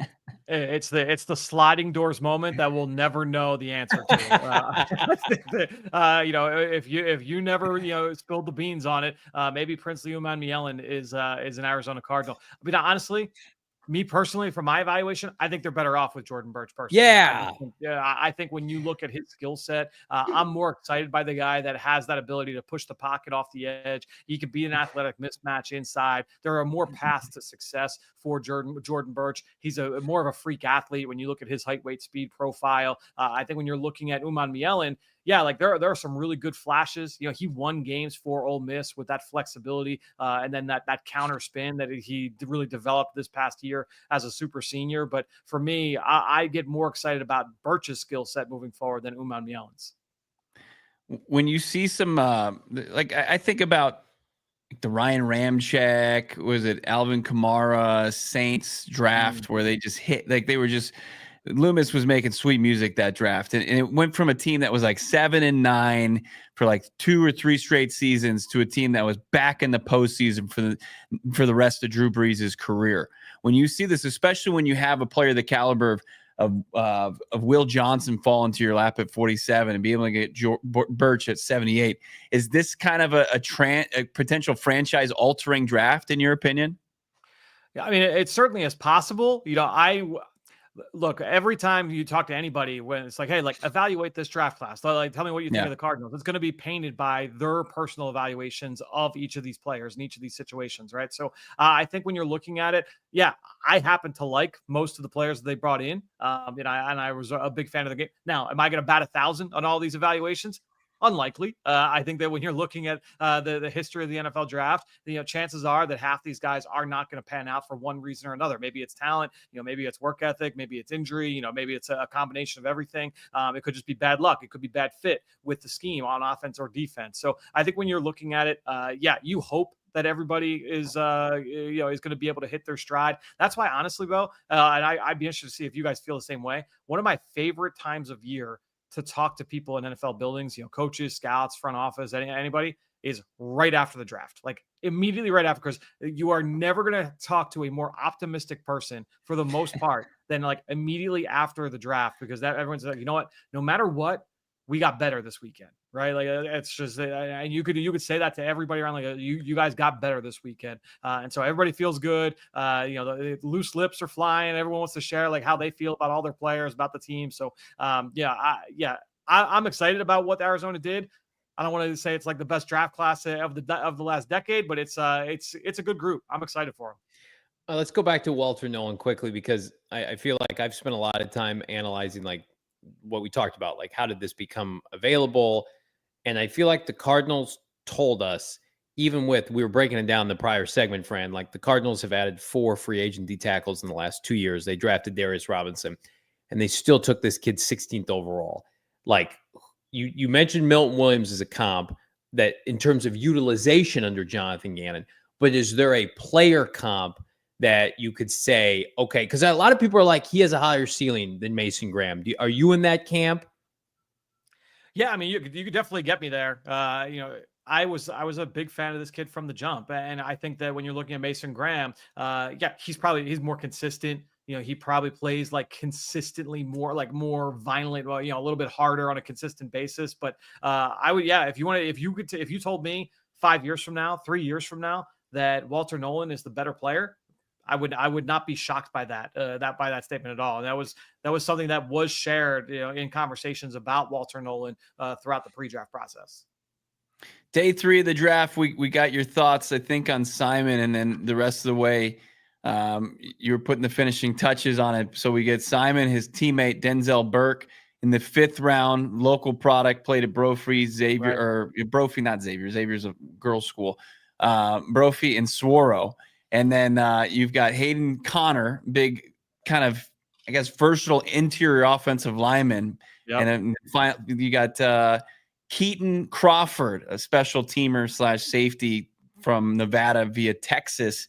It's the sliding doors moment that we'll never know the answer to. If you never spilled the beans on it, maybe Princely Umanmielen is an Arizona Cardinal. But honestly, me personally, from my evaluation, I think they're better off with Jordan Burch personally. Yeah. I think when you look at his skill set, I'm more excited by the guy that has that ability to push the pocket off the edge. He could be an athletic mismatch inside. There are more paths to success for Jordan Burch. He's more of a freak athlete when you look at his height, weight, speed profile. I think when you're looking at Umanmielen, yeah, like there are some really good flashes. He won games for Ole Miss with that flexibility and then that counter spin that he really developed this past year as a super senior. But for me, I get more excited about Burch's skill set moving forward than Umanmielen's. When you see some, I think about the Ryan Ramczyk, was it Alvin Kamara Saints draft where they just hit, like they were just Loomis was making sweet music that draft, and it went from a team that was like 7-9 for like 2 or 3 straight seasons to a team that was back in the postseason for the rest of Drew Brees' career. When you see this, especially when you have a player the caliber of Will Johnson fall into your lap at 47 and be able to get Birch at 78, is this kind of a potential franchise altering draft in your opinion? Yeah, I mean, it certainly is possible. Look, every time you talk to anybody, when it's like, hey, like evaluate this draft class, like tell me what you think of the Cardinals, it's going to be painted by their personal evaluations of each of these players in each of these situations, right? So I think when you're looking at it, yeah, I happen to like most of the players that they brought in, and I was a big fan of the game. Now, am I going to bat 1,000 on all these evaluations? Unlikely. I think that when you're looking at the history of the NFL draft, chances are that half these guys are not going to pan out for one reason or another. Maybe it's talent, maybe it's work ethic, maybe it's injury, maybe it's a combination of everything. It could just be bad luck. It could be bad fit with the scheme on offense or defense. So I think when you're looking at it, you hope that everybody is going to be able to hit their stride. That's why, honestly, though, and I'd be interested to see if you guys feel the same way. One of my favorite times of year to talk to people in NFL buildings, coaches, scouts, front office, anybody, is right after the draft, like immediately right after, because you are never going to talk to a more optimistic person for the most part than like immediately after the draft, because that everyone's like, you know what, no matter what, we got better this weekend, right? Like it's just, and you could say that to everybody around, like you guys got better this weekend, and so everybody feels good. The loose lips are flying. Everyone wants to share like how they feel about all their players, about the team. So I'm excited about what Arizona did. I don't want to say it's like the best draft class of the last decade, but it's a good group. I'm excited for them. Let's go back to Walter Nolen quickly, because I feel like I've spent a lot of time analyzing like what we talked about, like how did this become available? And I feel like the Cardinals told us, even with, we were breaking it down in the prior segment, Fran, like the Cardinals have added 4 free agent D tackles in the last 2 years. They drafted Darius Robinson, and they still took this kid 16th overall. Like you mentioned Milton Williams as a comp that in terms of utilization under Jonathan Gannon, but is there a player comp that you could say, okay, because a lot of people are like, he has a higher ceiling than Mason Graham. Are you in that camp? Yeah, I mean, you could definitely get me there. I was a big fan of this kid from the jump, and I think that when you're looking at Mason Graham, he's more consistent. He probably plays like consistently more violent, a little bit harder on a consistent basis. But if you told me 5 years from now, 3 years from now, that Walter Nolen is the better player, I would not be shocked by that statement at all. And that was something that was shared, in conversations about Walter Nolen throughout the pre-draft process. Day 3 of the draft, we got your thoughts, I think, on Simon, and then the rest of the way, you were putting the finishing touches on it. So we get Simon, his teammate Denzel Burke in the 5th round, local product, played at Brophy, Xavier, right. Or Brophy, not Xavier. Xavier's a girls' school. Brophy and Saguaro. And then you've got Hayden Connor, big kind of, I guess, versatile interior offensive lineman. Yep. And then you got Keaton Crawford, a special teamer / safety from Nevada via Texas.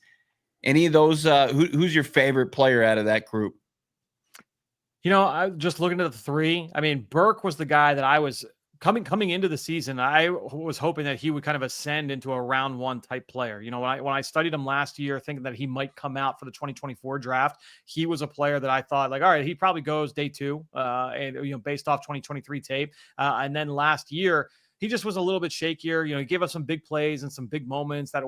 Any of those, who's your favorite player out of that group? I just looking at the 3. I mean, Burke was the guy that I was coming into the season. I was hoping that he would kind of ascend into a round 1 type player. When I studied him last year, thinking that he might come out for the 2024 draft, he was a player that I thought like, all right, he probably goes day 2, and based off 2023 tape. And then last year, he just was a little bit shakier. He gave us some big plays and some big moments. That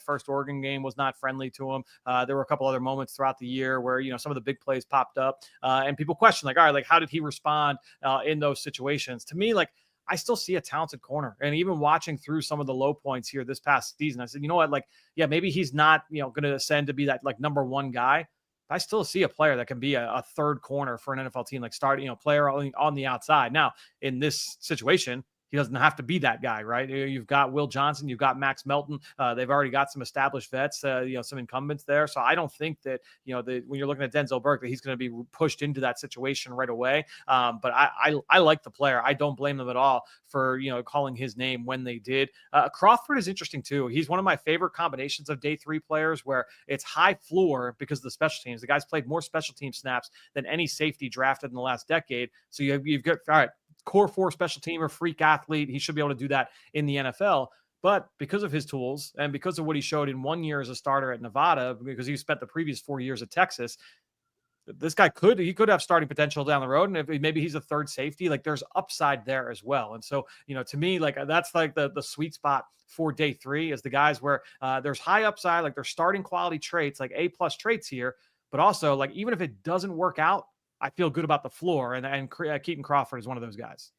first Oregon game was not friendly to him. There were a couple other moments throughout the year where, some of the big plays popped up, and people questioned like, all right, like how did he respond in those situations? To me, like, I still see a talented corner. And even watching through some of the low points here this past season, I said, you know what, like, yeah, maybe he's not, going to ascend to be that like number 1 guy. I still see a player that can be a 3rd corner for an NFL team, like starting, player on the outside. Now, in this situation, he doesn't have to be that guy, right? You've got Will Johnson, you've got Max Melton. They've already got some established vets, some incumbents there. So I don't think that, when you're looking at Denzel Burke, that he's going to be pushed into that situation right away. But I like the player. I don't blame them at all for, calling his name when they did. Crawford is interesting too. He's one of my favorite combinations of day 3 players where it's high floor because of the special teams. The guy's played more special team snaps than any safety drafted in the last decade. So you've got, all right, core 4 special teamer, freak athlete. He should be able to do that in the NFL. But because of his tools and because of what he showed in 1 year as a starter at Nevada, because he spent the previous 4 years at Texas, this guy could have starting potential down the road. And if maybe he's a third safety, like there's upside there as well. And so, to me, like that's like the sweet spot for day 3 is the guys where there's high upside, like they're starting quality traits, like A+ traits here, but also like, even if it doesn't work out, I feel good about the floor. And Keaton Crawford is one of those guys.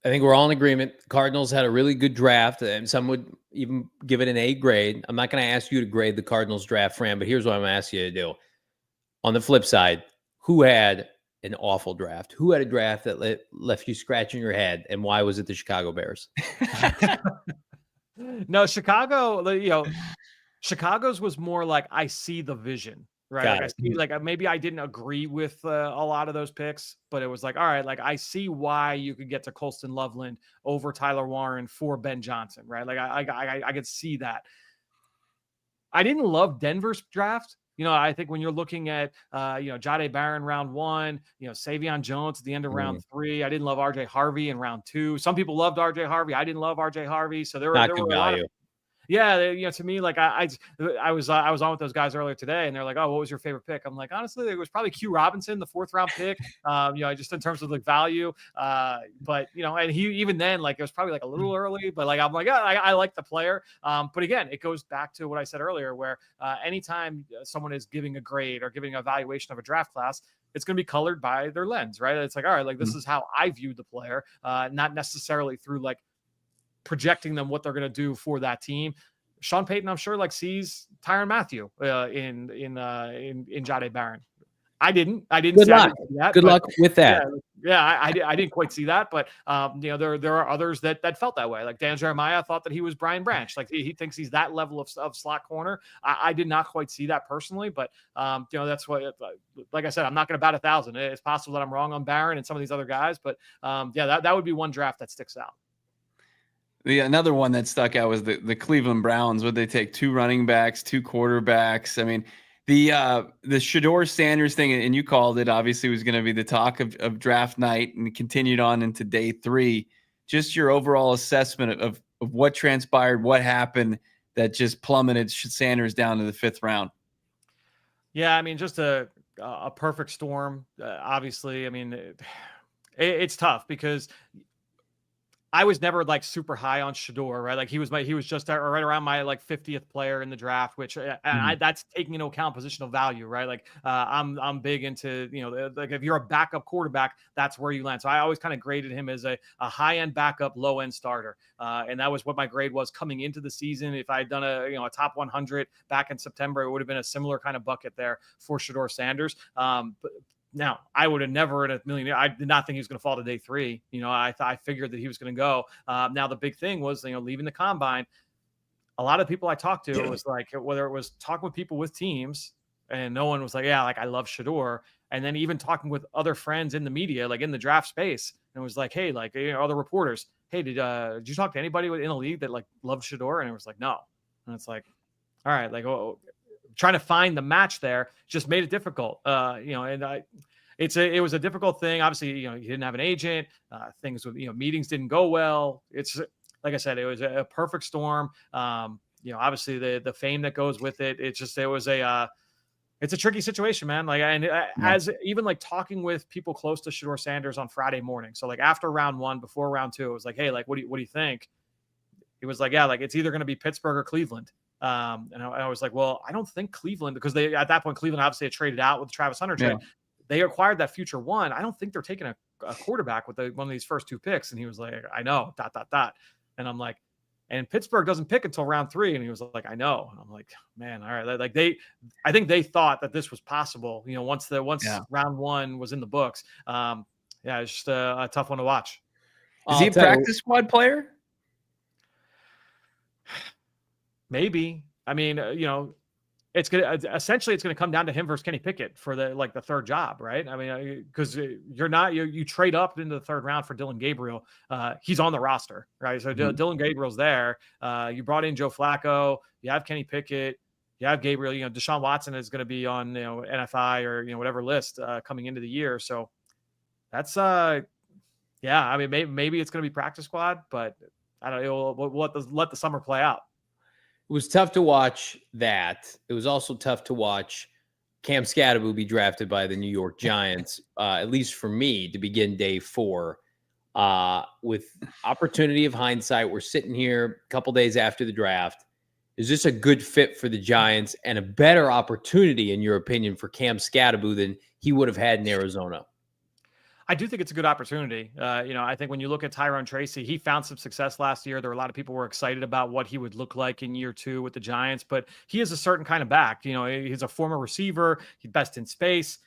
I think we're all in agreement. Cardinals had a really good draft, and some would even give it an A grade. I'm not going to ask you to grade the Cardinals draft, Fran, but here's what I'm going to ask you to do. On the flip side, who had an awful draft? Who had a draft that left you scratching your head, and why was it the Chicago Bears? No, Chicago, Chicago's was more like, I see the vision. Right. Got like it. I see, like maybe I didn't agree with a lot of those picks, but it was like, all right, like I see why you could get to Colston Loveland over Tyler Warren for Ben Johnson. Right. Like I could see that. I didn't love Denver's draft. I think when you're looking at, Jahdae Barron round 1, Savion Jones at the end of round 3, I didn't love RJ Harvey in round 2. Some people loved RJ Harvey. I didn't love RJ Harvey. So there were Not a good lot value. of, yeah, to me, like I was on with those guys earlier today, and they're like, "Oh, what was your favorite pick?" I'm like, honestly, it was probably Q Robinson, the 4th round pick. Just in terms of like value. But and he even then, like it was probably like a little early, but like I'm like, I like the player. But again, it goes back to what I said earlier, where anytime someone is giving a grade or giving an evaluation of a draft class, it's going to be colored by their lens, right? It's like, all right, like this is how I view the player, not necessarily through like projecting them what they're going to do for that team. Sean Payton, I'm sure, like sees Tyrann Mathieu in Jahdae Barron. I didn't. Good luck. That, Good luck with that. Yeah, I didn't quite see that, but there are others that felt that way. Like Dan Jeremiah thought that he was Brian Branch. Like he thinks he's that level of slot corner. I did not quite see that personally, but that's what. Like I said, I'm not going to bat 1,000. It's possible that I'm wrong on Barron and some of these other guys, but that would be one draft that sticks out. Another one that stuck out was the Cleveland Browns. Would they take 2 running backs, 2 quarterbacks? I mean, the Shedeur Sanders thing, and you called it, obviously was going to be the talk of draft night, and continued on into day 3. Just your overall assessment of what transpired, what happened that just plummeted Sanders down to the 5th round. Yeah, I mean, just a perfect storm. Obviously, I mean, it's tough because I was never like super high on Shedeur, right? Like he was just right around my like 50th player in the draft, which that's taking into account positional value, right? Like I'm big into, like if you're a backup quarterback, that's where you land. So I always kind of graded him as a high end backup, low end starter. And that was what my grade was coming into the season. If I had done a top 100 back in September, it would have been a similar kind of bucket there for Shedeur Sanders. But now, I would have never in a million years, I did not think he was going to fall to day 3. I figured that he was going to go. Now, the big thing was, leaving the combine. A lot of people I talked to, was like, whether it was talking with people with teams, and no one was like, yeah, like I love Shedeur. And then even talking with other friends in the media, like in the draft space, and it was like, hey, like other reporters, hey, did you talk to anybody in the league that like loved Shedeur? And it was like, no. And it's like, all right, like, trying to find the match there just made it difficult. It was a difficult thing. Obviously, he didn't have an agent. Things with, meetings didn't go well. It's like I said, it was a perfect storm. Obviously the fame that goes with it. It's a tricky situation, man. Like, as even like talking with people close to Shedeur Sanders on Friday morning. So like after round 1, before round 2, it was like, hey, like, what do you think? It was like, yeah, like it's either going to be Pittsburgh or Cleveland. And I was like, well, I don't think Cleveland, because at that point, Cleveland obviously had traded out with the Travis Hunter trade. Yeah. They acquired that future 1. I don't think they're taking a quarterback with one of these first 2 picks. And he was like, I know, ... And I'm like, and Pittsburgh doesn't pick until round 3. And he was like, I know. And I'm like, man, all right. Like I think they thought that this was possible, once round 1 was in the books. It's just a tough one to watch. Is he a practice squad player? Maybe. I mean, it's gonna come down to him versus Kenny Pickett for the third job, right? I mean, because you trade up into the third round for Dylan Gabriel. He's on the roster, right? So Dylan Gabriel's there. You brought in Joe Flacco. You have Kenny Pickett. You have Gabriel. Deshaun Watson is going to be on NFI or whatever list coming into the year. So that's yeah. I mean, maybe it's going to be practice squad, but I don't know. We'll let the summer play out. It was tough to watch that. It was also tough to watch Cam Skattebo be drafted by the New York Giants, at least for me, to begin day 4. With opportunity of hindsight, we're sitting here a couple days after the draft. Is this a good fit for the Giants and a better opportunity, in your opinion, for Cam Skattebo than he would have had in Arizona? I do think it's a good opportunity. I think when you look at Tyrone Tracy, he found some success last year. There were a lot of people who were excited about what he would look like in year 2 with the Giants, but he is a certain kind of back. He's a former receiver. He's best in space.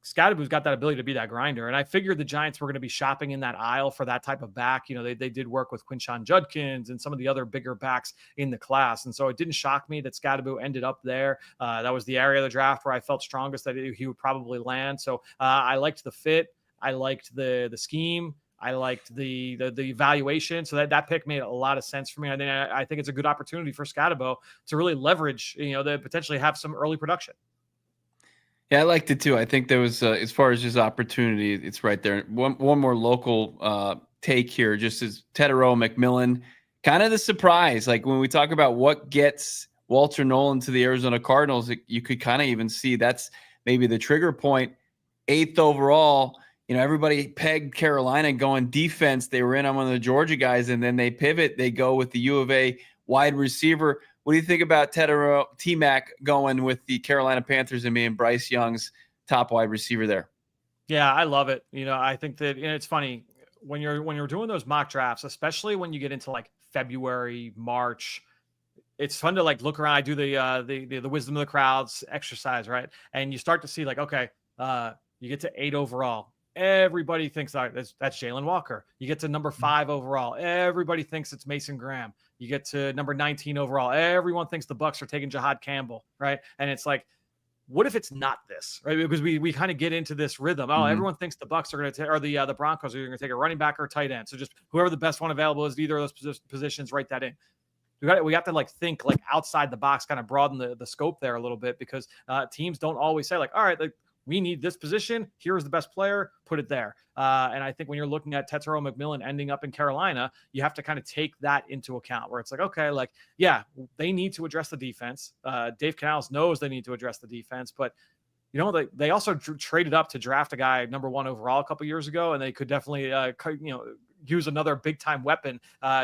Skattebo's got that ability to be that grinder. And I figured the Giants were going to be shopping in that aisle for that type of back. They did work with Quinshon Judkins and some of the other bigger backs in the class. And so it didn't shock me that Skattebo ended up there. That was the area of the draft where I felt strongest that he would probably land. So I liked the fit. I liked the scheme. I liked the evaluation. So that pick made a lot of sense for me. I think it's a good opportunity for Skattebo to really leverage, to potentially have some early production. Yeah, I liked it too. I think there was, as far as his opportunity, it's right there. One more local take here, just as Tetairoa McMillan, kind of the surprise. Like when we talk about what gets Walter Nolen to the Arizona Cardinals, you could kind of even see that's maybe the trigger point. 8th overall. Everybody pegged Carolina going defense. They were in on one of the Georgia guys, and then they pivot. They go with the U of A wide receiver. What do you think about T-Mac going with the Carolina Panthers and being Bryce Young's top wide receiver there? Yeah, I love it. I think that it's funny when you're doing those mock drafts, especially when you get into like February, March. It's fun to look around. I do the wisdom of the crowds exercise, right? And you start to see okay, you get to 8 overall. Everybody thinks that's Jalen Walker. You get to number 5 overall. Everybody thinks it's Mason Graham. You get to number 19 overall. Everyone thinks the Bucs are taking Jahad Campbell, right? And it's like, what if it's not this, right? Because we kind of get into this rhythm. Oh, everyone thinks the Bucs are going to take, or the Broncos are going to take a running back or a tight end. So just whoever the best one available is, either of those positions, write that in. We have to think outside the box, kind of broaden the scope there a little bit, because teams don't always say all right, we need this position. Here's the best player. Put it there. And I think when you're looking at Tetairoa McMillan ending up in Carolina, you have to kind of take that into account, where it's okay, yeah, they need to address the defense. Dave Canales knows they need to address the defense, but they also traded up to draft a guy number 1 overall a couple years ago, and they could definitely use another big time weapon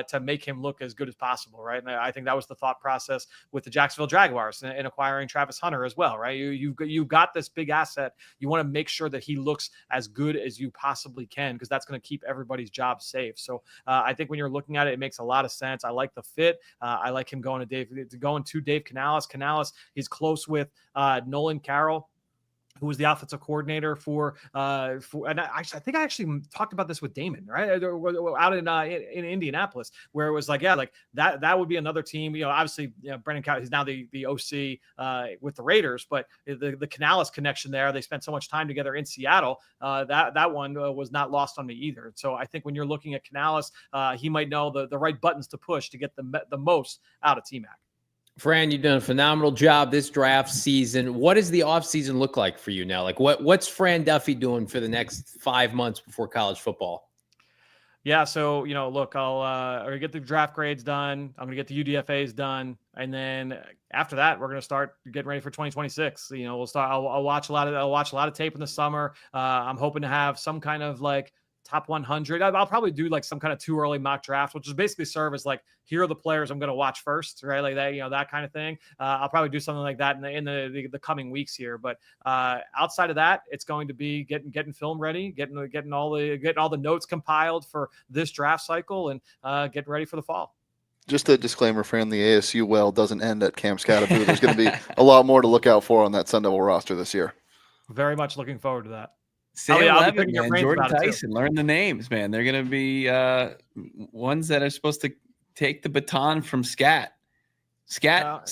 to make him look as good as possible, right? And I think that was the thought process with the Jacksonville Jaguars in acquiring Travis Hunter as well, right? You've got this big asset. You want to make sure that he looks as good as you possibly can, because that's going to keep everybody's job safe. So I think when you're looking at it, it makes a lot of sense. I like the fit. I like him going to Dave Canales. Canales, he's close with Nolan Carroll, who was the offensive coordinator for and I think I actually talked about this with Damon, right? Out in Indianapolis, where it was that would be another team. Obviously, Brendan Cow, he's now the OC with the Raiders, but the Canales connection there, they spent so much time together in Seattle. That one was not lost on me either. So I think when you're looking at Canales, he might know the right buttons to push to get the most out of T-Mac. Fran, you've done a phenomenal job this draft season. What does the offseason look like for you now? What's Fran Duffy doing for the next 5 months before college football? Yeah, so look, I'll get the draft grades done. I'm gonna get the UDFAs done, and then after that, we're gonna start getting ready for 2026. We'll start. I'll watch a lot of tape in the summer. I'm hoping to have some kind of top 100. I'll probably do some kind of too early mock draft, which is basically serve as here are the players I'm going to watch first, right? That kind of thing. I'll probably do something like that in the coming weeks here. But outside of that, it's going to be getting film ready, getting all the notes compiled for this draft cycle, and getting ready for the fall. Just a disclaimer, Fran, the ASU well doesn't end at Cam Skattebo. There's going to be a lot more to look out for on that Sun Devil roster this year. Very much looking forward to that. Say I'll be 11, picking your man. brains Jordan about it, too. Tyson. Learn the names, man. They're going to be ones that are supposed to take the baton from Scat. Scat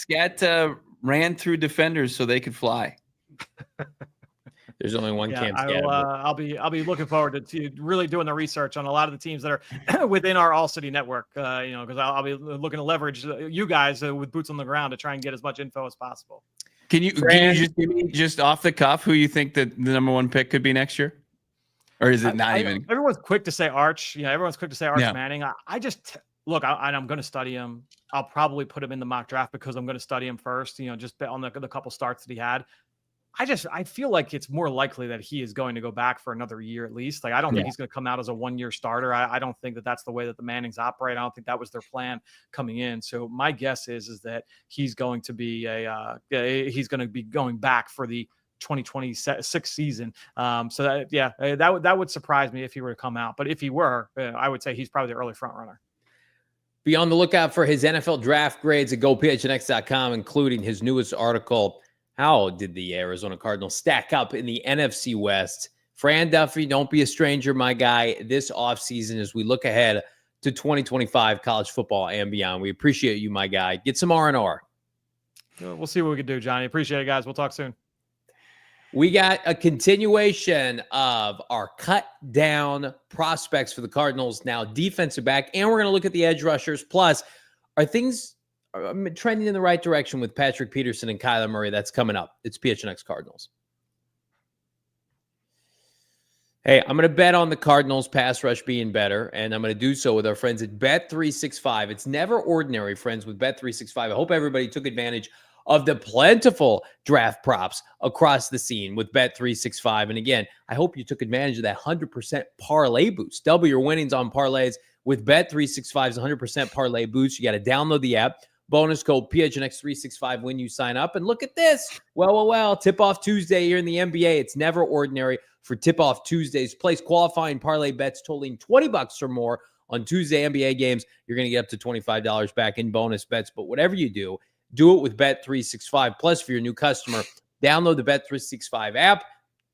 ran through defenders so they could fly. There's only one Yeah, Cam I'll be looking forward to really doing the research on a lot of the teams that are within our ALLCITY network. Because I'll be looking to leverage you guys with boots on the ground to try and get as much info as possible. Can you just give me just off the cuff who you think that the number one pick could be next year? Or is it not even? Everyone's quick to say Arch. Everyone's quick to say Arch Yeah. Manning. I just look. I'm going to study him. I'll probably put him in the mock draft because I'm going to study him first. Just on the couple starts that he had. I feel like it's more likely that he is going to go back for another year at least. Like, I don't think he's going to come out as a 1-year starter. I don't think that that's the way that the Mannings operate. I don't think that was their plan coming in. So my guess is that he's going to be going back for the 2026 season. So that would surprise me if he were to come out. But if he were, I would say he's probably the early front runner. Be on the lookout for his NFL draft grades at gophnx.com, including his newest article. How did the Arizona Cardinals stack up in the NFC West? Fran Duffy, don't be a stranger, my guy, this offseason as we look ahead to 2025 college football and beyond. We appreciate you, my guy. Get some R&R. We'll see what we can do, Johnny. Appreciate it, guys. We'll talk soon. We got a continuation of our cut down prospects for the Cardinals, now defensive back, and we're going to look at the edge rushers. Plus, are things trending in the right direction with Patrick Peterson and Kyler Murray? That's coming up. It's PHNX Cardinals. Hey, I'm going to bet on the Cardinals pass rush being better, and I'm going to do so with our friends at Bet365. It's never ordinary, friends, with Bet365. I hope everybody took advantage of the plentiful draft props across the scene with Bet365. And again, I hope you took advantage of that 100% parlay boost. Double your winnings on parlays with Bet365's 100% parlay boost. You got to download the app. Bonus code PHNX365 when you sign up. And look at this. Well. Tip-off Tuesday here in the NBA. It's never ordinary for Tip-Off Tuesdays. Place qualifying parlay bets totaling $20 or more on Tuesday NBA games. You're going to get up to $25 back in bonus bets. But whatever you do it with Bet365. Plus, for your new customer, download the Bet365 app.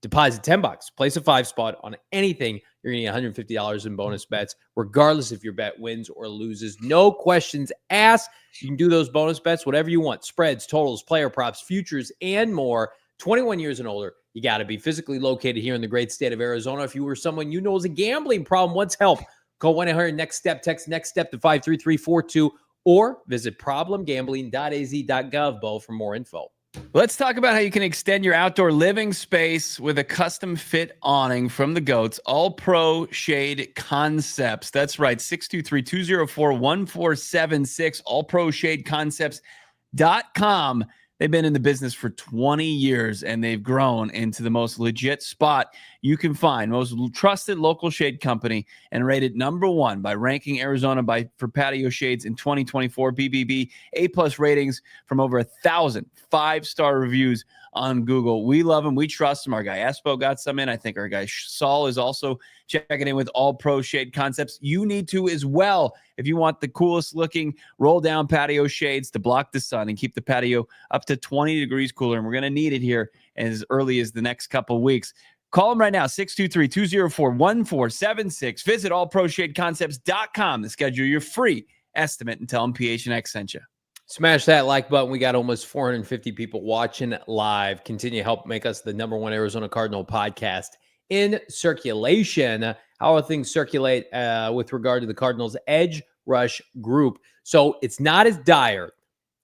Deposit $10. Place a 5-spot on anything. You're going to get $150 in bonus bets, regardless if your bet wins or loses. No questions asked. You can do those bonus bets, whatever you want. Spreads, totals, player props, futures, and more. 21 years and older. You got to be physically located here in the great state of Arizona. If you were someone you know has a gambling problem, wants help, call 1-800-NEXT-STEP. Text NEXT STEP to 53342 or visit problemgambling.az.gov, Bo, for more info. Let's talk about how you can extend your outdoor living space with a custom fit awning from the GOATs, All Pro Shade Concepts. That's right, 623-204-1476, allproshadeconcepts.com. They've been in the business for 20 years, and they've grown into the most legit spot you can find, most trusted local shade company, and rated #1 by ranking Arizona for patio shades in 2024 BBB A+ ratings from over 1,000 5-star reviews on Google. We love them. We trust them. Our guy Espo got some in. I think our guy Saul is also checking in with All Pro Shade Concepts. You need to as well if you want the coolest looking roll down patio shades to block the sun and keep the patio up to 20 degrees cooler. And we're going to need it here as early as the next couple weeks. Call them right now, 623-204-1476. Visit allproshadeconcepts.com to schedule your free estimate and tell them PHNX sent you. Smash that like button. We got almost 450 people watching live. Continue to help make us the #1 Arizona Cardinal podcast in circulation. How things circulate with regard to the Cardinals' edge rush group. So it's not as dire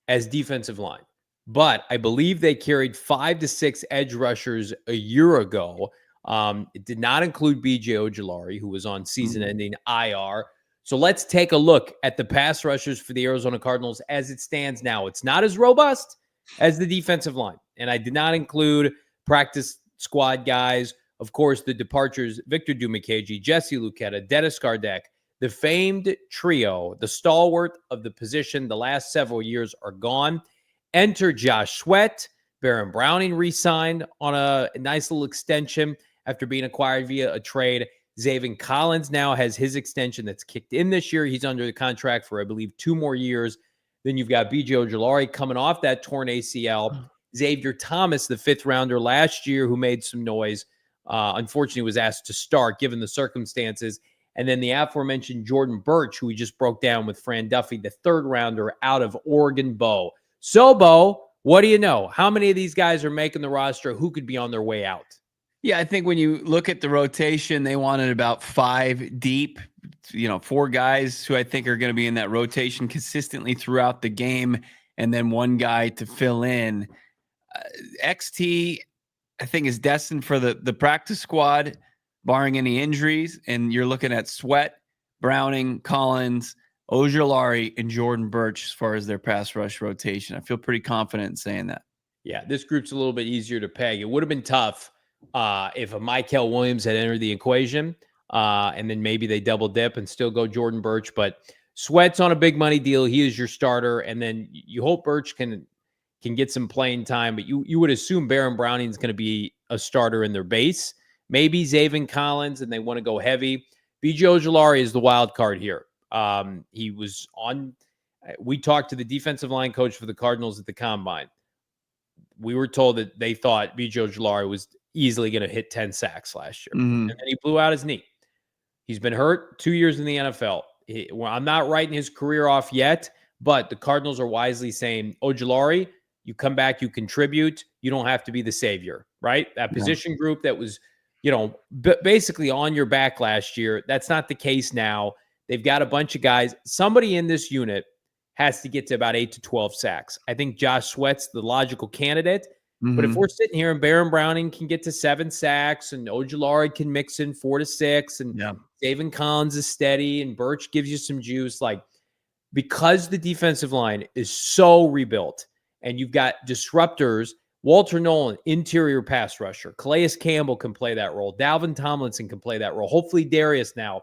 as defensive line, but I believe they carried 5 to 6 edge rushers a year ago. It did not include B.J. Ojulari, who was on season-ending IR. So let's take a look at the pass rushers for the Arizona Cardinals as it stands now. It's not as robust as the defensive line. And I did not include practice squad guys. Of course, the departures, Victor Dumikeji, Jesse Luketa, Dennis Gardeck, the famed trio, the stalwart of the position the last several years are gone. Enter Josh Sweat. Baron Browning re-signed on a nice little extension after being acquired via a trade. Zaven Collins now has his extension that's kicked in this year. He's under the contract for, I believe, 2 more years. Then you've got B.J. Ojulari coming off that torn ACL. Xavier Thomas, the 5th rounder last year, who made some noise unfortunately was asked to start given the circumstances. And then the aforementioned Jordan Birch, who we just broke down with Fran Duffy, the third rounder out of Oregon. Bo. So, Bo, what do you know? How many of these guys are making the roster? Who could be on their way out? Yeah, I think when you look at the rotation, they wanted about 5 deep, 4 guys who I think are going to be in that rotation consistently throughout the game, and then 1 guy to fill in. XT, I think, is destined for the practice squad, barring any injuries. And you're looking at Sweat, Browning, Collins, Ojulari, and Jordan Birch as far as their pass rush rotation. I feel pretty confident in saying that. Yeah, this group's a little bit easier to peg. It would have been tough if a Michael Williams had entered the equation, and then maybe they double dip and still go Jordan Birch. But Sweat's on a big money deal. He is your starter, and then you hope Birch can get some playing time. But you would assume Baron Browning's going to be a starter in their base. Maybe Zaven Collins, and they want to go heavy. B.J. Ojulari is the wild card here. He was on. We talked to the defensive line coach for the Cardinals at the Combine. We were told that they thought B.J. Ojulari was easily going to hit 10 sacks last year. Mm-hmm. And then he blew out his knee. He's been hurt 2 years in the NFL. I'm not writing his career off yet, but the Cardinals are wisely saying, Ojulari, you come back, you contribute. You don't have to be the savior, right? That position group that was, basically on your back last year, that's not the case now. They've got a bunch of guys. Somebody in this unit has to get to about 8 to 12 sacks. I think Josh Sweat's the logical candidate. Mm-hmm. But if we're sitting here and Baron Browning can get to 7 sacks and Ojulari can mix in 4 to 6 and Zaven Collins is steady and Birch gives you some juice, because the defensive line is so rebuilt and you've got disruptors, Walter Nolen, interior pass rusher, Calais Campbell can play that role. Dalvin Tomlinson can play that role. Hopefully Darius now.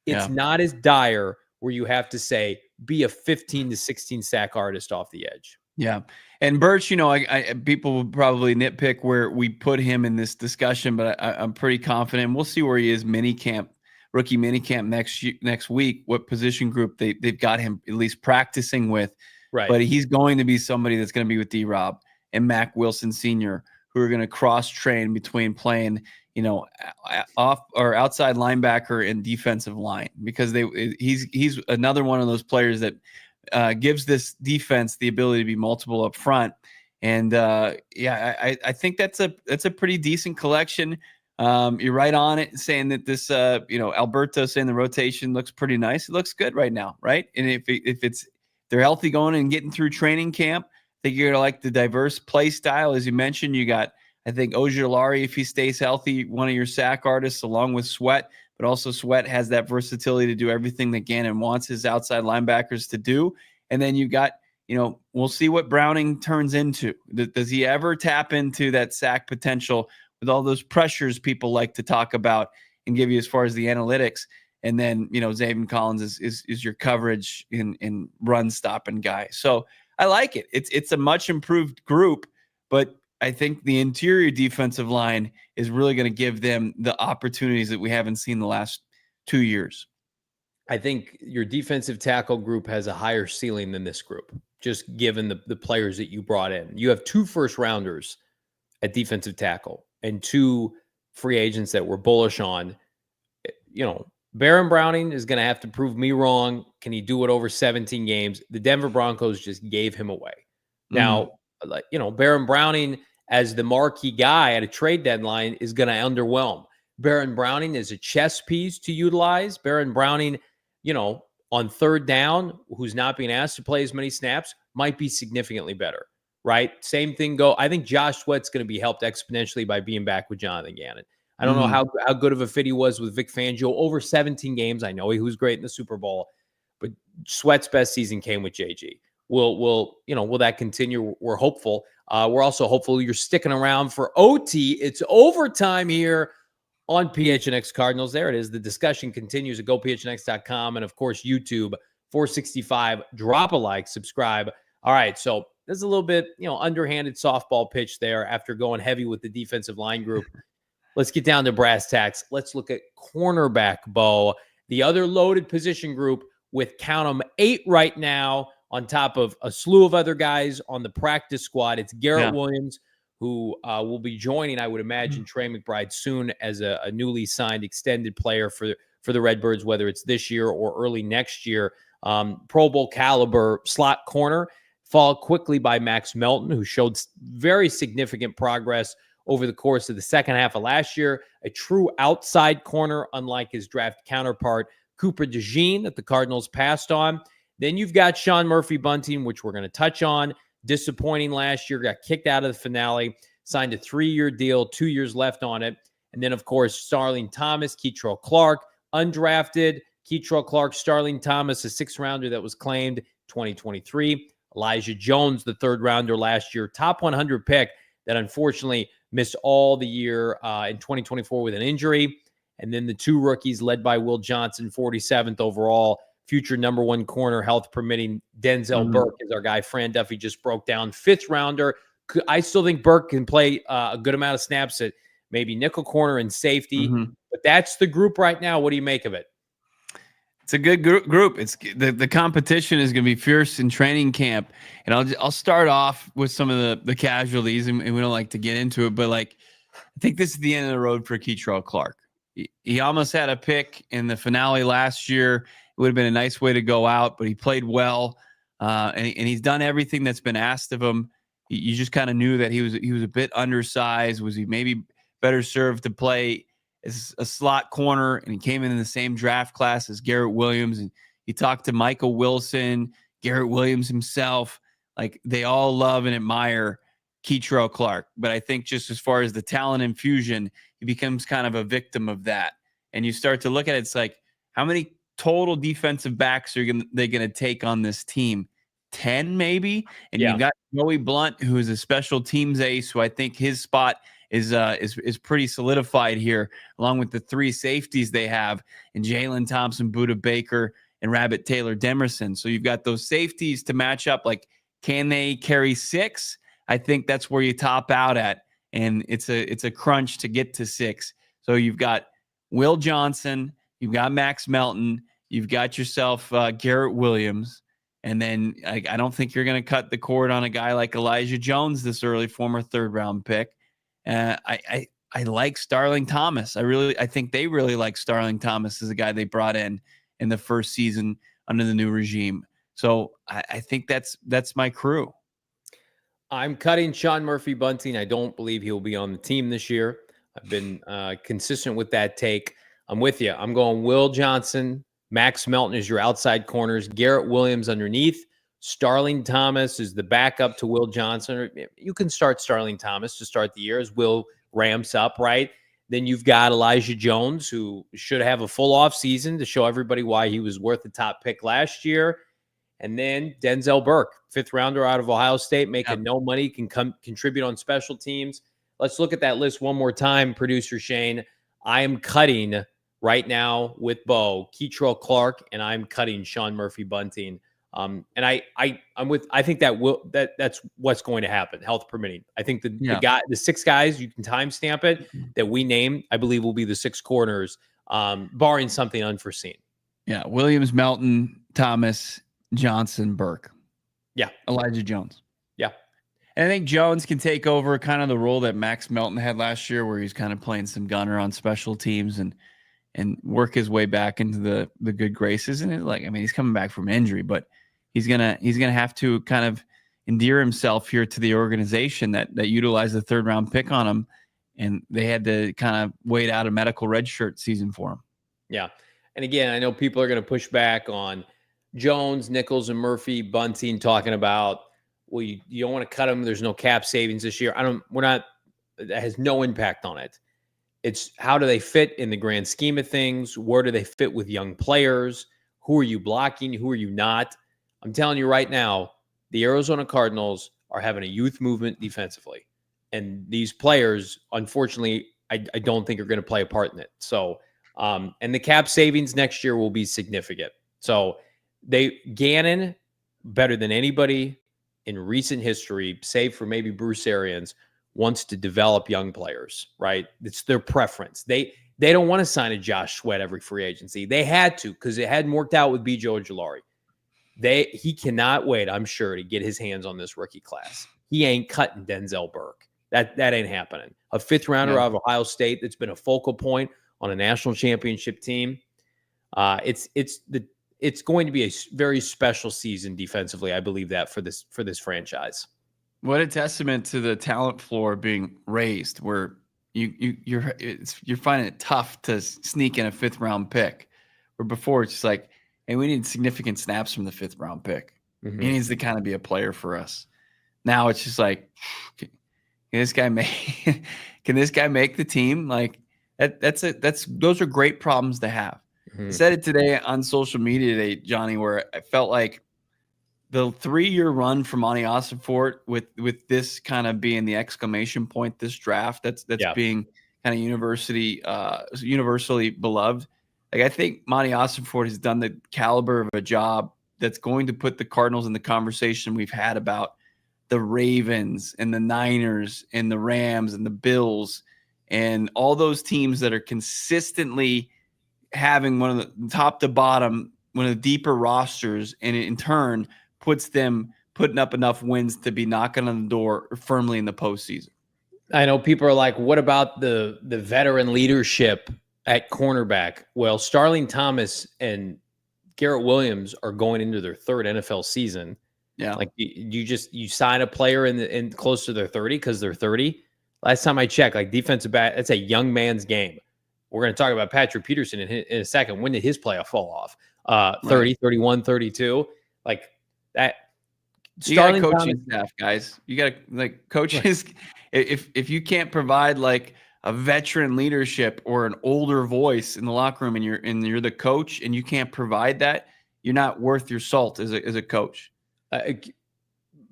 It's not as dire where you have to say, be a 15 to 16 sack artist off the edge. Yeah. And Birch, people will probably nitpick where we put him in this discussion, but I'm pretty confident. We'll see where he is rookie minicamp next week, what position group they've got him at least practicing with. Right. But he's going to be somebody that's going to be with D-Rob and Mac Wilson Sr., who are going to cross-train between playing, off or outside linebacker and defensive line, because he's another one of those players that gives this defense the ability to be multiple up front. And I think that's a pretty decent collection. You're right on it saying that this, Alberto saying the rotation looks pretty nice. It looks good right now, right? And if they're healthy going and getting through training camp, I think you're going to like the diverse play style. As you mentioned, you got, I think, Ojulari, if he stays healthy, one of your sack artists along with Sweat, but also Sweat has that versatility to do everything that Gannon wants his outside linebackers to do. And then you got, we'll see what Browning turns into. Does he ever tap into that sack potential with all those pressures people like to talk about and give you as far as the analytics? And then, Zaven Collins is your coverage in run stopping guy. So I like it. It's a much improved group, but I think the interior defensive line is really going to give them the opportunities that we haven't seen the last 2 years. I think your defensive tackle group has a higher ceiling than this group, just given the players that you brought in. You have 2 first-rounders at defensive tackle and 2 free agents that we're bullish on. Baron Browning is going to have to prove me wrong. Can he do it over 17 games? The Denver Broncos just gave him away. Now, Baron Browning as the marquee guy at a trade deadline is going to underwhelm. Baron Browning is a chess piece to utilize. Baron Browning, on third down, who's not being asked to play as many snaps, might be significantly better, right? Same thing I think Josh Sweat's going to be helped exponentially by being back with Jonathan Gannon. I don't know how good of a fit he was with Vic Fangio over 17 games. I know he was great in the Super Bowl, but Sweat's best season came with JG. Will that continue? We're hopeful. We're also hopeful you're sticking around for OT. It's overtime here on PHNX Cardinals. There it is. The discussion continues at gophnx.com and, of course, YouTube 465. Drop a like, subscribe. All right, so there's a little bit, underhanded softball pitch there after going heavy with the defensive line group. Let's get down to brass tacks. Let's look at cornerback, Bo, the other loaded position group with, count them, 8 right now on top of a slew of other guys on the practice squad. It's Garrett Williams, who will be joining, I would imagine, Trey McBride soon as a newly signed extended player for the Redbirds, whether it's this year or early next year. Pro Bowl caliber slot corner, followed quickly by Max Melton, who showed very significant progress over the course of the second half of last year. A true outside corner, unlike his draft counterpart, Cooper DeJean, that the Cardinals passed on. Then you've got Sean Murphy-Bunting, which we're going to touch on. Disappointing last year, got kicked out of the finale, signed a 3-year deal, 2 years left on it. And then, of course, Starling Thomas, Keitrell Clark, undrafted. Keitrell Clark, Starling Thomas, a 6th-rounder that was claimed 2023. Elijah Jones, the 3rd-rounder last year, top 100 pick that unfortunately missed all the year in 2024 with an injury. And then the 2 rookies led by Will Johnson, 47th overall, future number 1 corner, health permitting. Denzel Burke is our guy. Fran Duffy just broke down, 5th-rounder. I still think Burke can play a good amount of snaps at maybe nickel corner and safety. But that's the group right now. What do you make of it? It's a good group. It's the competition is going to be fierce in training camp, and I'll start off with some of the casualties, and we don't like to get into it, but like I think this is the end of the road for Keitrell Clark. He almost had a pick in the finale last year. It would have been a nice way to go out, but he played well, and he's done everything that's been asked of him. You just kind of knew that he was a bit undersized. Was he maybe better served to play as a slot corner? And he came in the same draft class as Garrett Williams. And he talked to Michael Wilson, Garrett Williams himself. Like, they all love and admire Keitrell Clark. But I think just as far as the talent infusion, he becomes kind of a victim of that. And you start to look at it, it's like, how many total defensive backs are they going to take on this team? 10 maybe? And you've got Joey Blunt, who is a special teams ace, who I think his spot is pretty solidified here, along with the 3 safeties they have in Jalen Thompson, Buda Baker, and Rabbit Taylor Demerson. So you've got those safeties to match up. Like, can they carry 6? I think that's where you top out at, and it's a crunch to get to 6. So you've got Will Johnson, you've got Max Melton, you've got yourself Garrett Williams. And then I don't think you're going to cut the cord on a guy like Elijah Jones this early, former 3rd-round pick. I like Starling Thomas. I think they really like Starling Thomas as a guy they brought in the first season under the new regime. So I think that's my crew. I'm cutting Sean Murphy-Bunting. I don't believe he'll be on the team this year. I've been consistent with that take. I'm with you. I'm going Will Johnson. Max Melton is your outside corners. Garrett Williams underneath. Starling Thomas is the backup to Will Johnson. You can start Starling Thomas to start the year as Will ramps up, right? Then you've got Elijah Jones, who should have a full off season to show everybody why he was worth the top pick last year. And then Denzel Burke, 5th-rounder out of Ohio State, making no money, can contribute on special teams. Let's look at that list one more time, producer Shane. I am cutting right now with Bo, Keitrell Clark, and I'm cutting Sean Murphy-Bunting. And I'm with. I think that's what's going to happen, health permitting. I think the 6 guys, you can timestamp it, that we name, I believe will be the 6 corners, barring something unforeseen. Yeah, Williams, Melton, Thomas, Johnson, Burke. Yeah, Elijah Jones. Yeah, and I think Jones can take over kind of the role that Max Melton had last year, where he's kind of playing some gunner on special teams and work his way back into the good graces. And he's coming back from injury, but he's gonna have to kind of endear himself here to the organization that utilized the 3rd-round pick on him, and they had to kind of wait out a medical redshirt season for him. Yeah, and again, I know people are going to push back on Jones, Nichols, and Murphy-Bunting talking about, well, you don't want to cut them. There's no cap savings this year. That has no impact on it. It's how do they fit in the grand scheme of things? Where do they fit with young players? Who are you blocking? Who are you not? I'm telling you right now, the Arizona Cardinals are having a youth movement defensively. And these players, unfortunately, I don't think are going to play a part in it. So, and the cap savings next year will be significant. So Gannon, better than anybody in recent history, save for maybe Bruce Arians, wants to develop young players, right? It's their preference. They don't want to sign a Josh Sweat every free agency. They had to, because it hadn't worked out with B.J. Ojulari. He cannot wait, I'm sure, to get his hands on this rookie class. He ain't cutting Denzel Burke. That ain't happening. A fifth rounder out of Ohio State that's been a focal point on a national championship team. It's going to be a very special season defensively. I believe that for this franchise. What a testament to the talent floor being raised, where you're finding it tough to sneak in a 5th round pick, where before it's just like, hey, we need significant snaps from the 5th round pick. Mm-hmm. He needs to kind of be a player for us. Now it's just like, can this guy make the team? Like those are great problems to have. Mm-hmm. I said it today on social media today, Johnny, where I felt like the 3-year run for Monti Ossenfort with this kind of being the exclamation point, this draft that's being kind of universally beloved. Like, I think Monti Ossenfort has done the caliber of a job that's going to put the Cardinals in the conversation we've had about the Ravens and the Niners and the Rams and the Bills and all those teams that are consistently having one of the top to bottom, one of the deeper rosters, and in turn puts them putting up enough wins to be knocking on the door firmly in the postseason. I know people are like, what about the veteran leadership at cornerback? Well, Starling Thomas and Garrett Williams are going into their 3rd NFL season. Yeah. Like you sign a player in close to their 30 because they're 30. Last time I checked, like defensive back, that's a young man's game. We're going to talk about Patrick Peterson in a second. When did his playoff fall off? 30, 31, 32. Like that. You got a coaching staff, guys. You got like coaches. If you can't provide like a veteran leadership or an older voice in the locker room, and you're the coach, and you can't provide that, you're not worth your salt as a coach.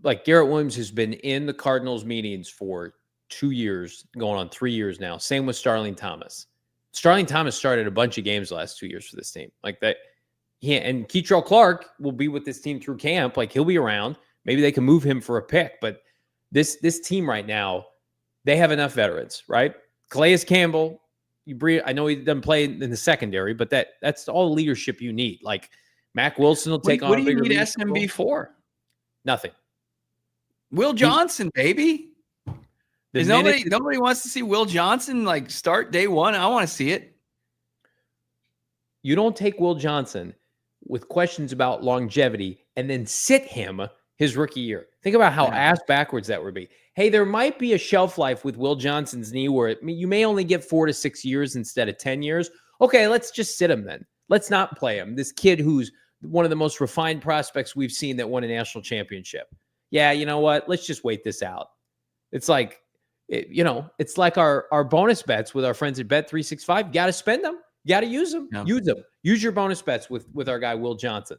Like Garrett Williams has been in the Cardinals meetings for 2 years, going on 3 years now. Same with Starling Thomas. Starling Thomas started a bunch of games the last 2 years for this team. Like that. Yeah, and Keitrell Clark will be with this team through camp. Like, he'll be around. Maybe they can move him for a pick. But this team right now, they have enough veterans, right? Calais Campbell, I know he doesn't play in the secondary, but that's all the leadership you need. Like, Mac Wilson will take on. What do you need SMB for? Nothing. Will Johnson, baby. Nobody wants to see Will Johnson like start day one. I want to see it. You don't take Will Johnson with questions about longevity and then sit him his rookie year. Think about how ass backwards that would be. Hey, there might be a shelf life with Will Johnson's knee where you may only get 4 to 6 years instead of 10 years. Okay, let's just sit him then. Let's not play him. This kid who's one of the most refined prospects we've seen that won a national championship. Yeah, you know what? Let's just wait this out. It's like, it's like our bonus bets with our friends at Bet365. You got to spend them. You got to use them. Yeah. Use them. Use your bonus bets with our guy, Will Johnson.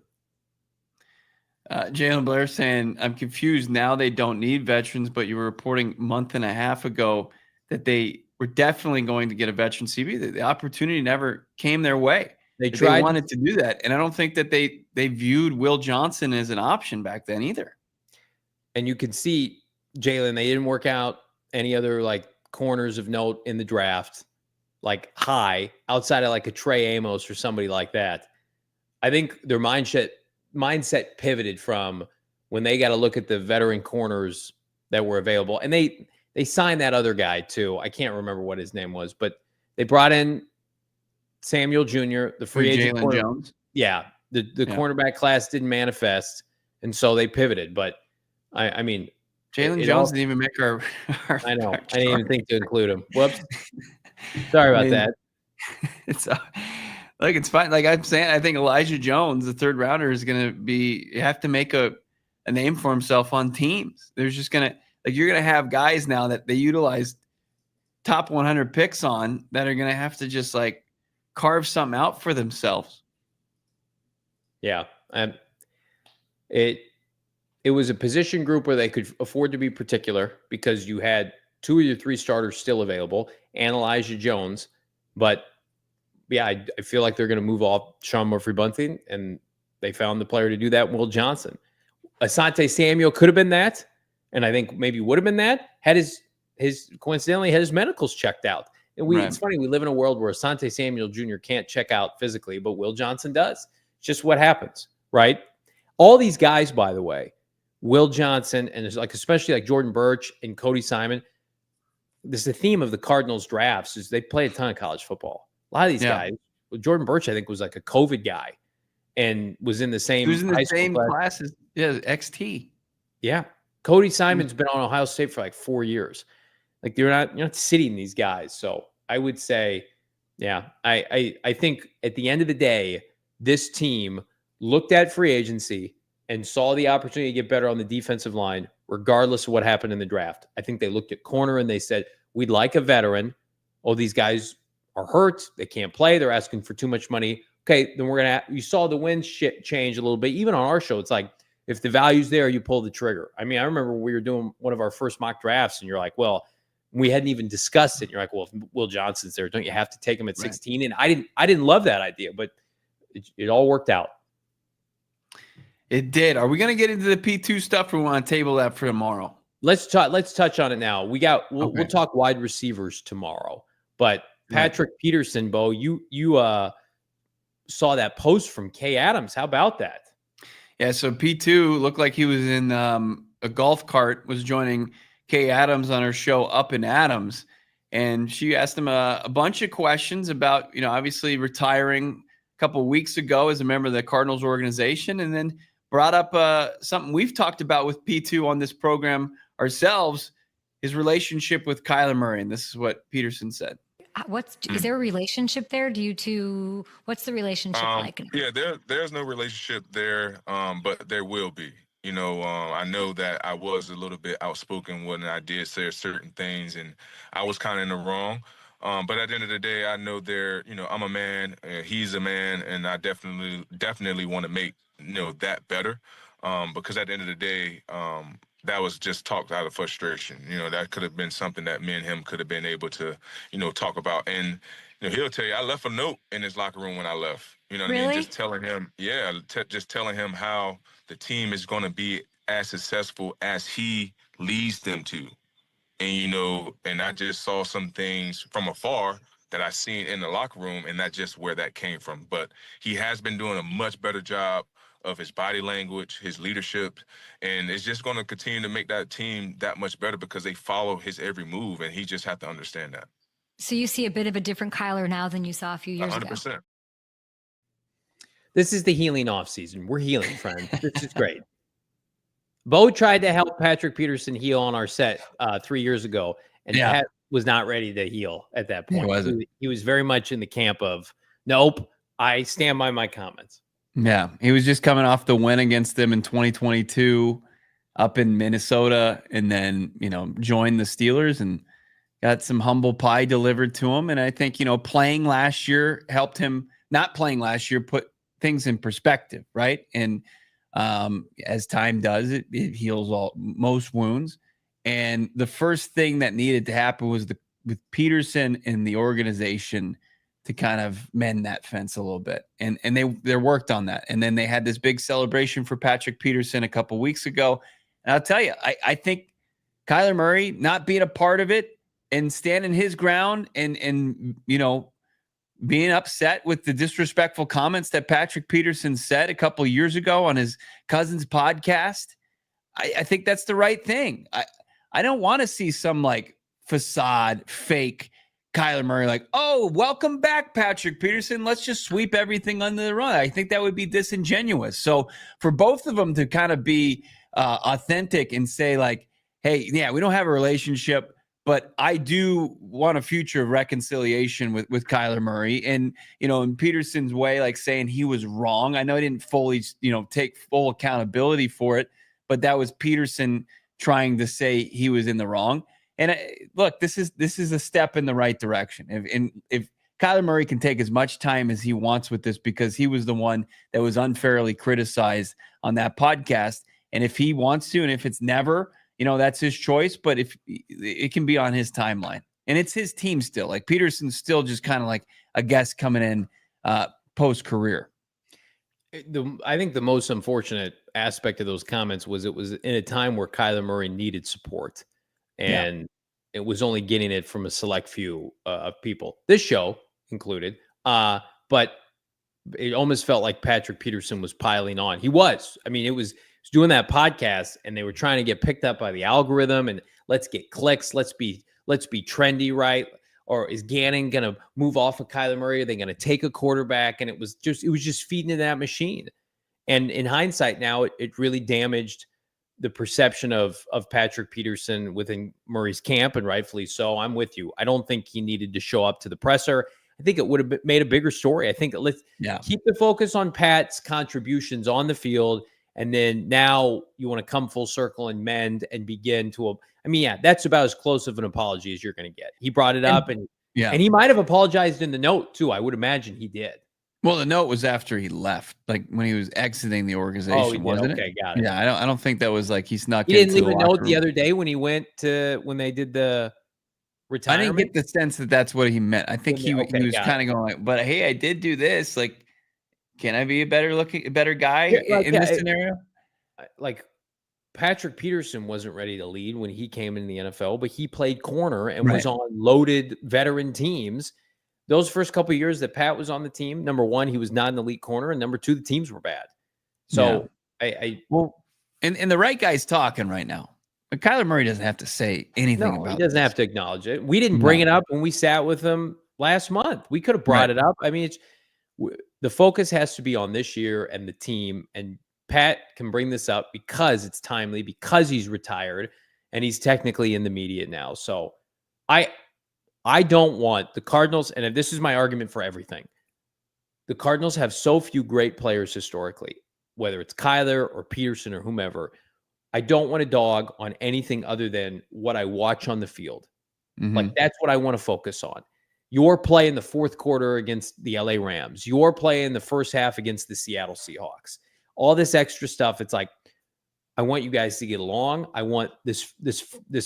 Jalen Blair saying, I'm confused. Now they don't need veterans, but you were reporting a month and a half ago that they were definitely going to get a veteran CB. The opportunity never came their way. They wanted to do that. And I don't think that they viewed Will Johnson as an option back then either. And you can see, Jalen, they didn't work out any other like corners of note in the draft, like high, outside of like a Trey Amos or somebody like that. I think their mindset pivoted from when they got to look at the veteran corners that were available. And they signed that other guy too. I can't remember what his name was, but they brought in Samuel Jr., the free agent. Jalen Jones. Yeah. The cornerback class didn't manifest. And so they pivoted. But I mean, Jalen Jones didn't even make our I know. I didn't even think to include him. Whoops. Sorry about that. It's it's fine. Like I'm saying, I think Elijah Jones, the 3rd rounder, is going to have to make a name for himself on teams. There's just going to, you're going to have guys now that they utilize top 100 picks on that are going to have to just like carve something out for themselves. Yeah. It was a position group where they could afford to be particular because you had 2 of your 3 starters still available and Elijah Jones. But yeah, I feel like they're going to move off Sean Murphy-Bunting, and they found the player to do that, Will Johnson. Asante Samuel could have been that, and I think maybe would have been that, had his coincidentally had his medicals checked out. And it's funny, we live in a world where Asante Samuel Jr. can't check out physically, but Will Johnson does. It's just what happens, right? All these guys, by the way, Will Johnson and especially like Jordan Birch and Cody Simon, this is the theme of the Cardinals drafts is they play a ton of college football. A lot of these guys, Jordan Birch, I think, was like a COVID guy and was in the same He was in the high school same class. class as XT. Yeah. Cody Simon's been on Ohio State for like 4 years. Like you're not sitting these guys. So I would say, yeah, I think at the end of the day, this team looked at free agency and saw the opportunity to get better on the defensive line, regardless of what happened in the draft. I think they looked at corner and they said, we'd like a veteran. Oh, these guys are hurt. They can't play. They're asking for too much money. Okay, then we're going to, you saw the wind change a little bit. Even on our show, it's like, if the value's there, you pull the trigger. I mean, I remember we were doing one of our first mock drafts and you're like, well, we hadn't even discussed it. You're like, well, if Will Johnson's there, don't you have to take him at 16? And I didn't love that idea, but it all worked out. It did. Are we going to get into the P2 stuff or we want to table that for tomorrow? Let's touch on it now. We'll talk wide receivers tomorrow. But Patrick Peterson, Bo, you saw that post from Kay Adams. How about that? Yeah, so P2 looked like he was in a golf cart, was joining Kay Adams on her show Up in Adams. And she asked him a bunch of questions about, obviously retiring a couple of weeks ago as a member of the Cardinals organization, and then brought up something we've talked about with P2 on this program ourselves, his relationship with Kyler Murray. And this is what Peterson said. Is there a relationship there? What's the relationship like? Yeah, there's no relationship there, but there will be. I know that I was a little bit outspoken when I did say certain things, and I was kind of in the wrong. But at the end of the day, I know I'm a man, he's a man, and I definitely want to make, that better. Because at the end of the day, that was just talked out of frustration. That could have been something that me and him could have been able to, talk about. And, he'll tell you, I left a note in his locker room when I left. You know what I mean? Just telling him, just telling him how the team is going to be as successful as he leads them to. And, and I just saw some things from afar that I seen in the locker room, and that's just where that came from. But he has been doing a much better job of his body language, his leadership, and it's just going to continue to make that team that much better because they follow his every move, and he just have to understand that. So you see a bit of a different Kyler now than you saw a few years 100%. ago. This is the healing off season. We're healing, friend. This is great. Bo tried to help Patrick Peterson heal on our set 3 years ago, and Pat was not ready to heal at that point. He was very much in the camp of, nope, I stand by my comments. Yeah, he was just coming off the win against them in 2022 up in Minnesota, and then, joined the Steelers and got some humble pie delivered to him. And I think, playing last year helped him. Not playing last year put things in perspective, right? And as time does, it heals most wounds. And the first thing that needed to happen was with Peterson and the organization to kind of mend that fence a little bit. And they worked on that. And then they had this big celebration for Patrick Peterson a couple weeks ago. And I'll tell you, I think Kyler Murray not being a part of it and standing his ground and being upset with the disrespectful comments that Patrick Peterson said a couple of years ago on his cousin's podcast, I think that's the right thing. I don't want to see some facade, fake Kyler Murray, oh, welcome back, Patrick Peterson. Let's just sweep everything under the rug. I think that would be disingenuous. So for both of them to kind of be authentic and say hey, yeah, we don't have a relationship, but I do want a future of reconciliation with Kyler Murray. And, in Peterson's way, saying he was wrong. I know he didn't fully, take full accountability for it, but that was Peterson trying to say he was in the wrong. And look, this is a step in the right direction. If Kyler Murray can take as much time as he wants with this, because he was the one that was unfairly criticized on that podcast. And if he wants to, and if it's never, that's his choice. But if it can be on his timeline, and it's his team still, Peterson's still just kind of a guest coming in post career. I think the most unfortunate aspect of those comments was it was in a time where Kyler Murray needed support. And it was only getting it from a select few of people, this show included. But it almost felt like Patrick Peterson was piling on. He was. I mean, it was doing that podcast, and they were trying to get picked up by the algorithm, and let's get clicks. Let's be let's be trendy, right? Or is Gannon going to move off of Kyler Murray? Are they going to take a quarterback? And it was just feeding into that machine. And in hindsight now, it really damaged the perception of Patrick Peterson within Murray's camp, and rightfully so. I'm with you. I don't think he needed to show up to the presser. I think it would have made a bigger story. I think let's keep the focus on Pat's contributions on the field, and then now you want to come full circle and mend and begin to. That's about as close of an apology as you're going to get. He brought it up, and he might have apologized in the note too. I would imagine he did. Well, the note was after he left, like when he was exiting the organization, wasn't it? Okay, got it. Yeah, I don't think that was like he snuck. He didn't leave a note the other day when they did the retirement. I didn't get the sense that that's what he meant. I think he was kind of going like, "But hey, I did do this. Like, can I be a better guy in this scenario?" Like Patrick Peterson wasn't ready to lead when he came in the NFL, but he played corner and was on loaded veteran teams. Those first couple of years that Pat was on the team, number one, he was not an elite corner, and number two, the teams were bad. So and the right guy's talking right now. But Kyler Murray doesn't have to say anything about it. He doesn't have to acknowledge it. We didn't bring it up when we sat with him last month. We could have brought it up. I mean, the focus has to be on this year and the team, and Pat can bring this up because it's timely, because he's retired, and he's technically in the media now. So I don't want the Cardinals, and this is my argument for everything. The Cardinals have so few great players historically, whether it's Kyler or Peterson or whomever. I don't want to dog on anything other than what I watch on the field. Like, that's what I want to focus on. Your play in the fourth quarter against the LA Rams, your play in the first half against the Seattle Seahawks, all this extra stuff. It's like, I want you guys to get along. I want this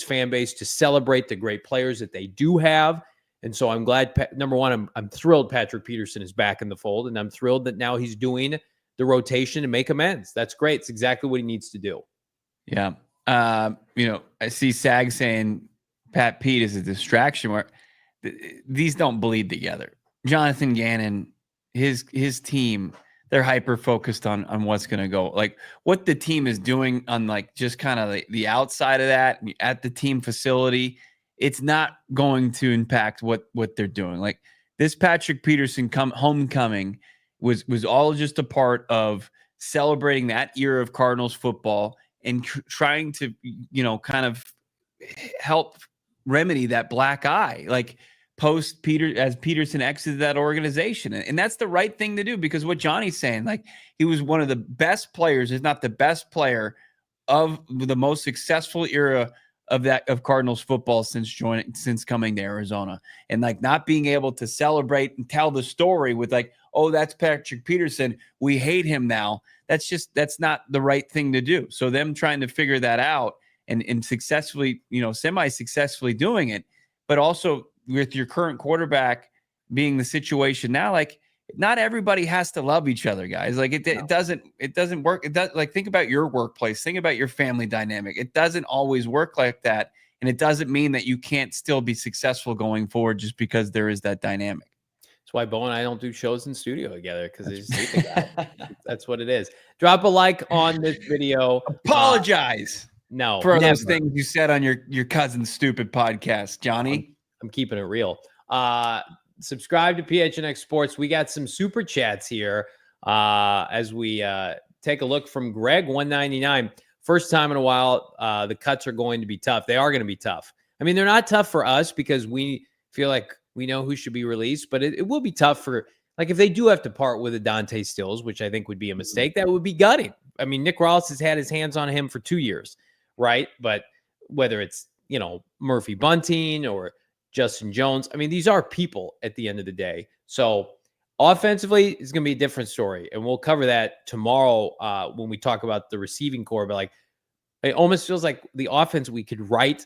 fan base to celebrate the great players that they do have. And so I'm glad, number one, I'm thrilled Patrick Peterson is back in the fold, and I'm thrilled that now he's doing the rotation to make amends. That's great. It's exactly what he needs to do. Yeah. I see Sag saying Pat Pete is a distraction. Where these don't bleed together. Jonathan Gannon, his team, they're hyper focused on what's going to go, like what the team is doing on like just kind of the outside of that at the team facility. It's not going to impact what they're doing. Like this Patrick Peterson homecoming was all just a part of celebrating that era of Cardinals football and trying to, kind of help remedy that black eye, like as Peterson exited that organization. And that's the right thing to do, because what Johnny's saying, like he was one of the best players, if not the best player of the most successful era of Cardinals football since coming to Arizona, and like not being able to celebrate and tell the story with like, oh, that's Patrick Peterson, we hate him now. That's not the right thing to do. So them trying to figure that out and successfully, semi-successfully doing it, but also with your current quarterback being the situation now, like not everybody has to love each other, guys. Like it doesn't work. It does, like, think about your workplace, think about your family dynamic. It doesn't always work like that. And it doesn't mean that you can't still be successful going forward just because there is that dynamic. That's why Bo and I don't do shows in studio together, because I just hate the guy. That's what it is. Drop a like on this video. Apologize. No, for those things you said on your cousin's stupid podcast, Johnny. I'm keeping it real. Subscribe to PHNX Sports. We got some super chats here as we take a look from Greg 199. First time in a while, the cuts are going to be tough. They are going to be tough. I mean, they're not tough for us because we feel like we know who should be released, but it will be tough for, like, if they do have to part with a Dante Stills, which I think would be a mistake, that would be gutting. I mean, Nick Ross has had his hands on him for 2 years, right? But whether it's, Murphy-Bunting or Justin Jones, I mean, these are people at the end of the day. So offensively, it's going to be a different story. And we'll cover that tomorrow when we talk about the receiving core. But like, it almost feels like the offense, we could write,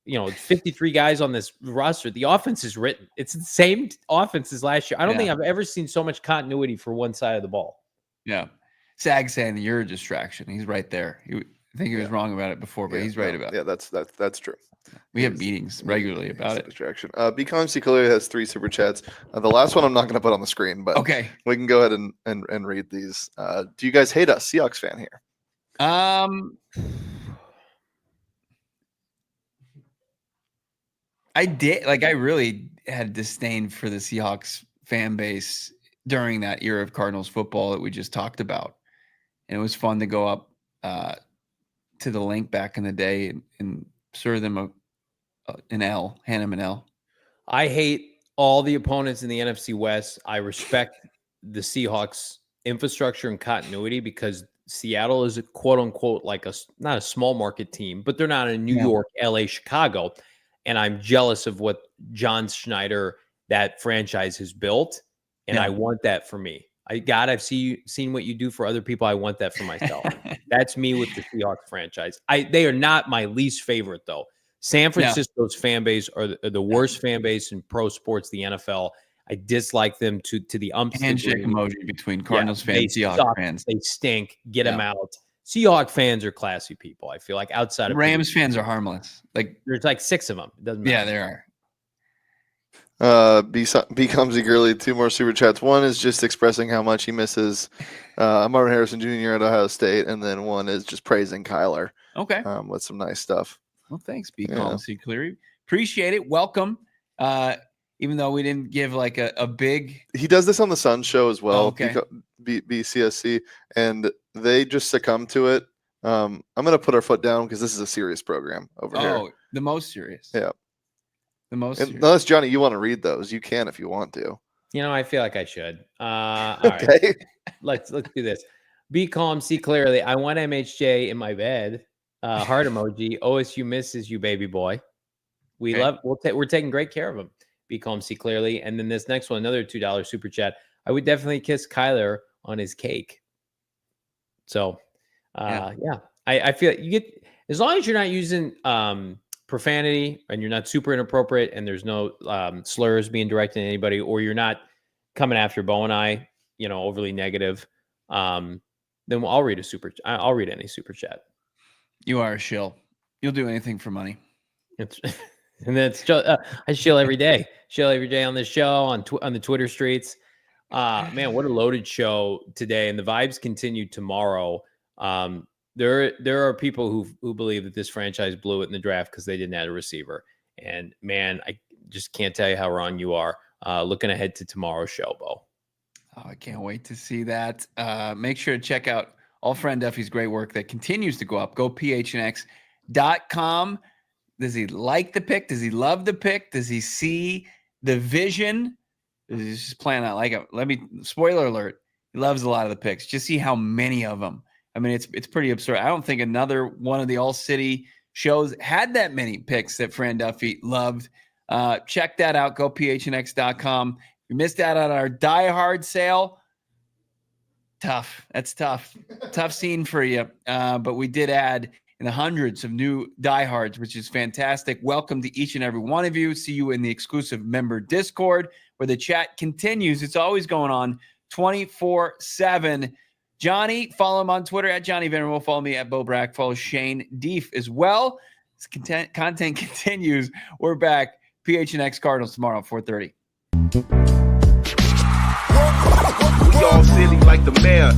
53 guys on this roster. The offense is written. It's the same offense as last year. I don't think I've ever seen so much continuity for one side of the ball. Yeah. Sag saying that you're a distraction. He's right there. I think he was wrong about it before, but he's right about it. Yeah, that's true. We have meetings regularly about it. Distraction. BComC clearly has 3 super chats. The last one I'm not going to put on the screen, but okay, we can go ahead and read these. Do you guys hate us? Seahawks fan here. I did. Like, I really had disdain for the Seahawks fan base during that era of Cardinals football that we just talked about. And it was fun to go up to the link back in the day and serve them an L, hand them an L. I hate all the opponents in the NFC West. I respect the Seahawks infrastructure and continuity because Seattle is a quote unquote like not a small market team, but they're not in New York, LA, Chicago. And I'm jealous of what John Schneider, that franchise, has built. And I want that for me. I've seen what you do for other people. I want that for myself. That's me with the Seahawks franchise. They are not my least favorite, though. San Francisco's fan base are the worst fan base in pro sports, the NFL. I dislike them to the umpteen. Handshake emoji between Cardinals fans and Seahawks fans. They stink. Get them out. Seahawk fans are classy people. I feel like outside of Rams fans are harmless. Like there's like 6 of them. It doesn't matter. Yeah, there are. Becomes eagerly 2 more super chats. One is just expressing how much he misses Marvin Harrison Jr. at Ohio State, and then one is just praising Kyler. Okay. With some nice stuff. Well, thanks, B. See Cleary. Appreciate it. Welcome. Even though we didn't give like a big. He does this on the Sun show as well. Okay. BCSC, and they just succumb to it. I'm going to put our foot down because this is a serious program over here. Oh, the most serious. Yeah. The most serious. Unless, Johnny, you want to read those, you can if you want to. You know, I feel like I should. All okay. Right. Let's do this. Be calm, see clearly. I want MHJ in my bed. Heart emoji. OSU misses you, baby boy. We're taking great care of him. Be calm, see clearly. And then this next one, another $2 super chat. I would definitely kiss Kyler on his cake. So, I feel you get, as long as you're not using profanity and you're not super inappropriate and there's no slurs being directed at anybody, or you're not coming after Bo and I, overly negative, then I'll read I'll read any super chat. You are a shill. You'll do anything for money. And that's I shill every day. Shill every day on this show, on the Twitter streets. Man, what a loaded show today, and the vibes continue tomorrow. There are people who believe that this franchise blew it in the draft because they didn't add a receiver. And man, I just can't tell you how wrong you are. Looking ahead to tomorrow's show, Bo. Oh, I can't wait to see that. Make sure to check out all Fran Duffy's great work that continues to go up. Go PHNX.com. Does he like the pick? Does he love the pick? Does he see the vision? Does he just plan out like spoiler alert. He loves a lot of the picks. Just see how many of them. I mean, it's pretty absurd. I don't think another one of the All-City shows had that many picks that Fran Duffy loved. Check that out. Go PHNX.com. If you missed out on our Die Hard sale, tough. That's tough. Tough scene for you. But we did add in the hundreds of new diehards, which is fantastic. Welcome to each and every one of you. See you in the exclusive member Discord where the chat continues. It's always going on 24/7. Johnny, follow him on Twitter at Johnny Venerable. Follow me at Bo Brack. Follow Shane Deef as well. This content continues. We're back. PHNX Cardinals tomorrow at 4:30. We all silly like the mayor.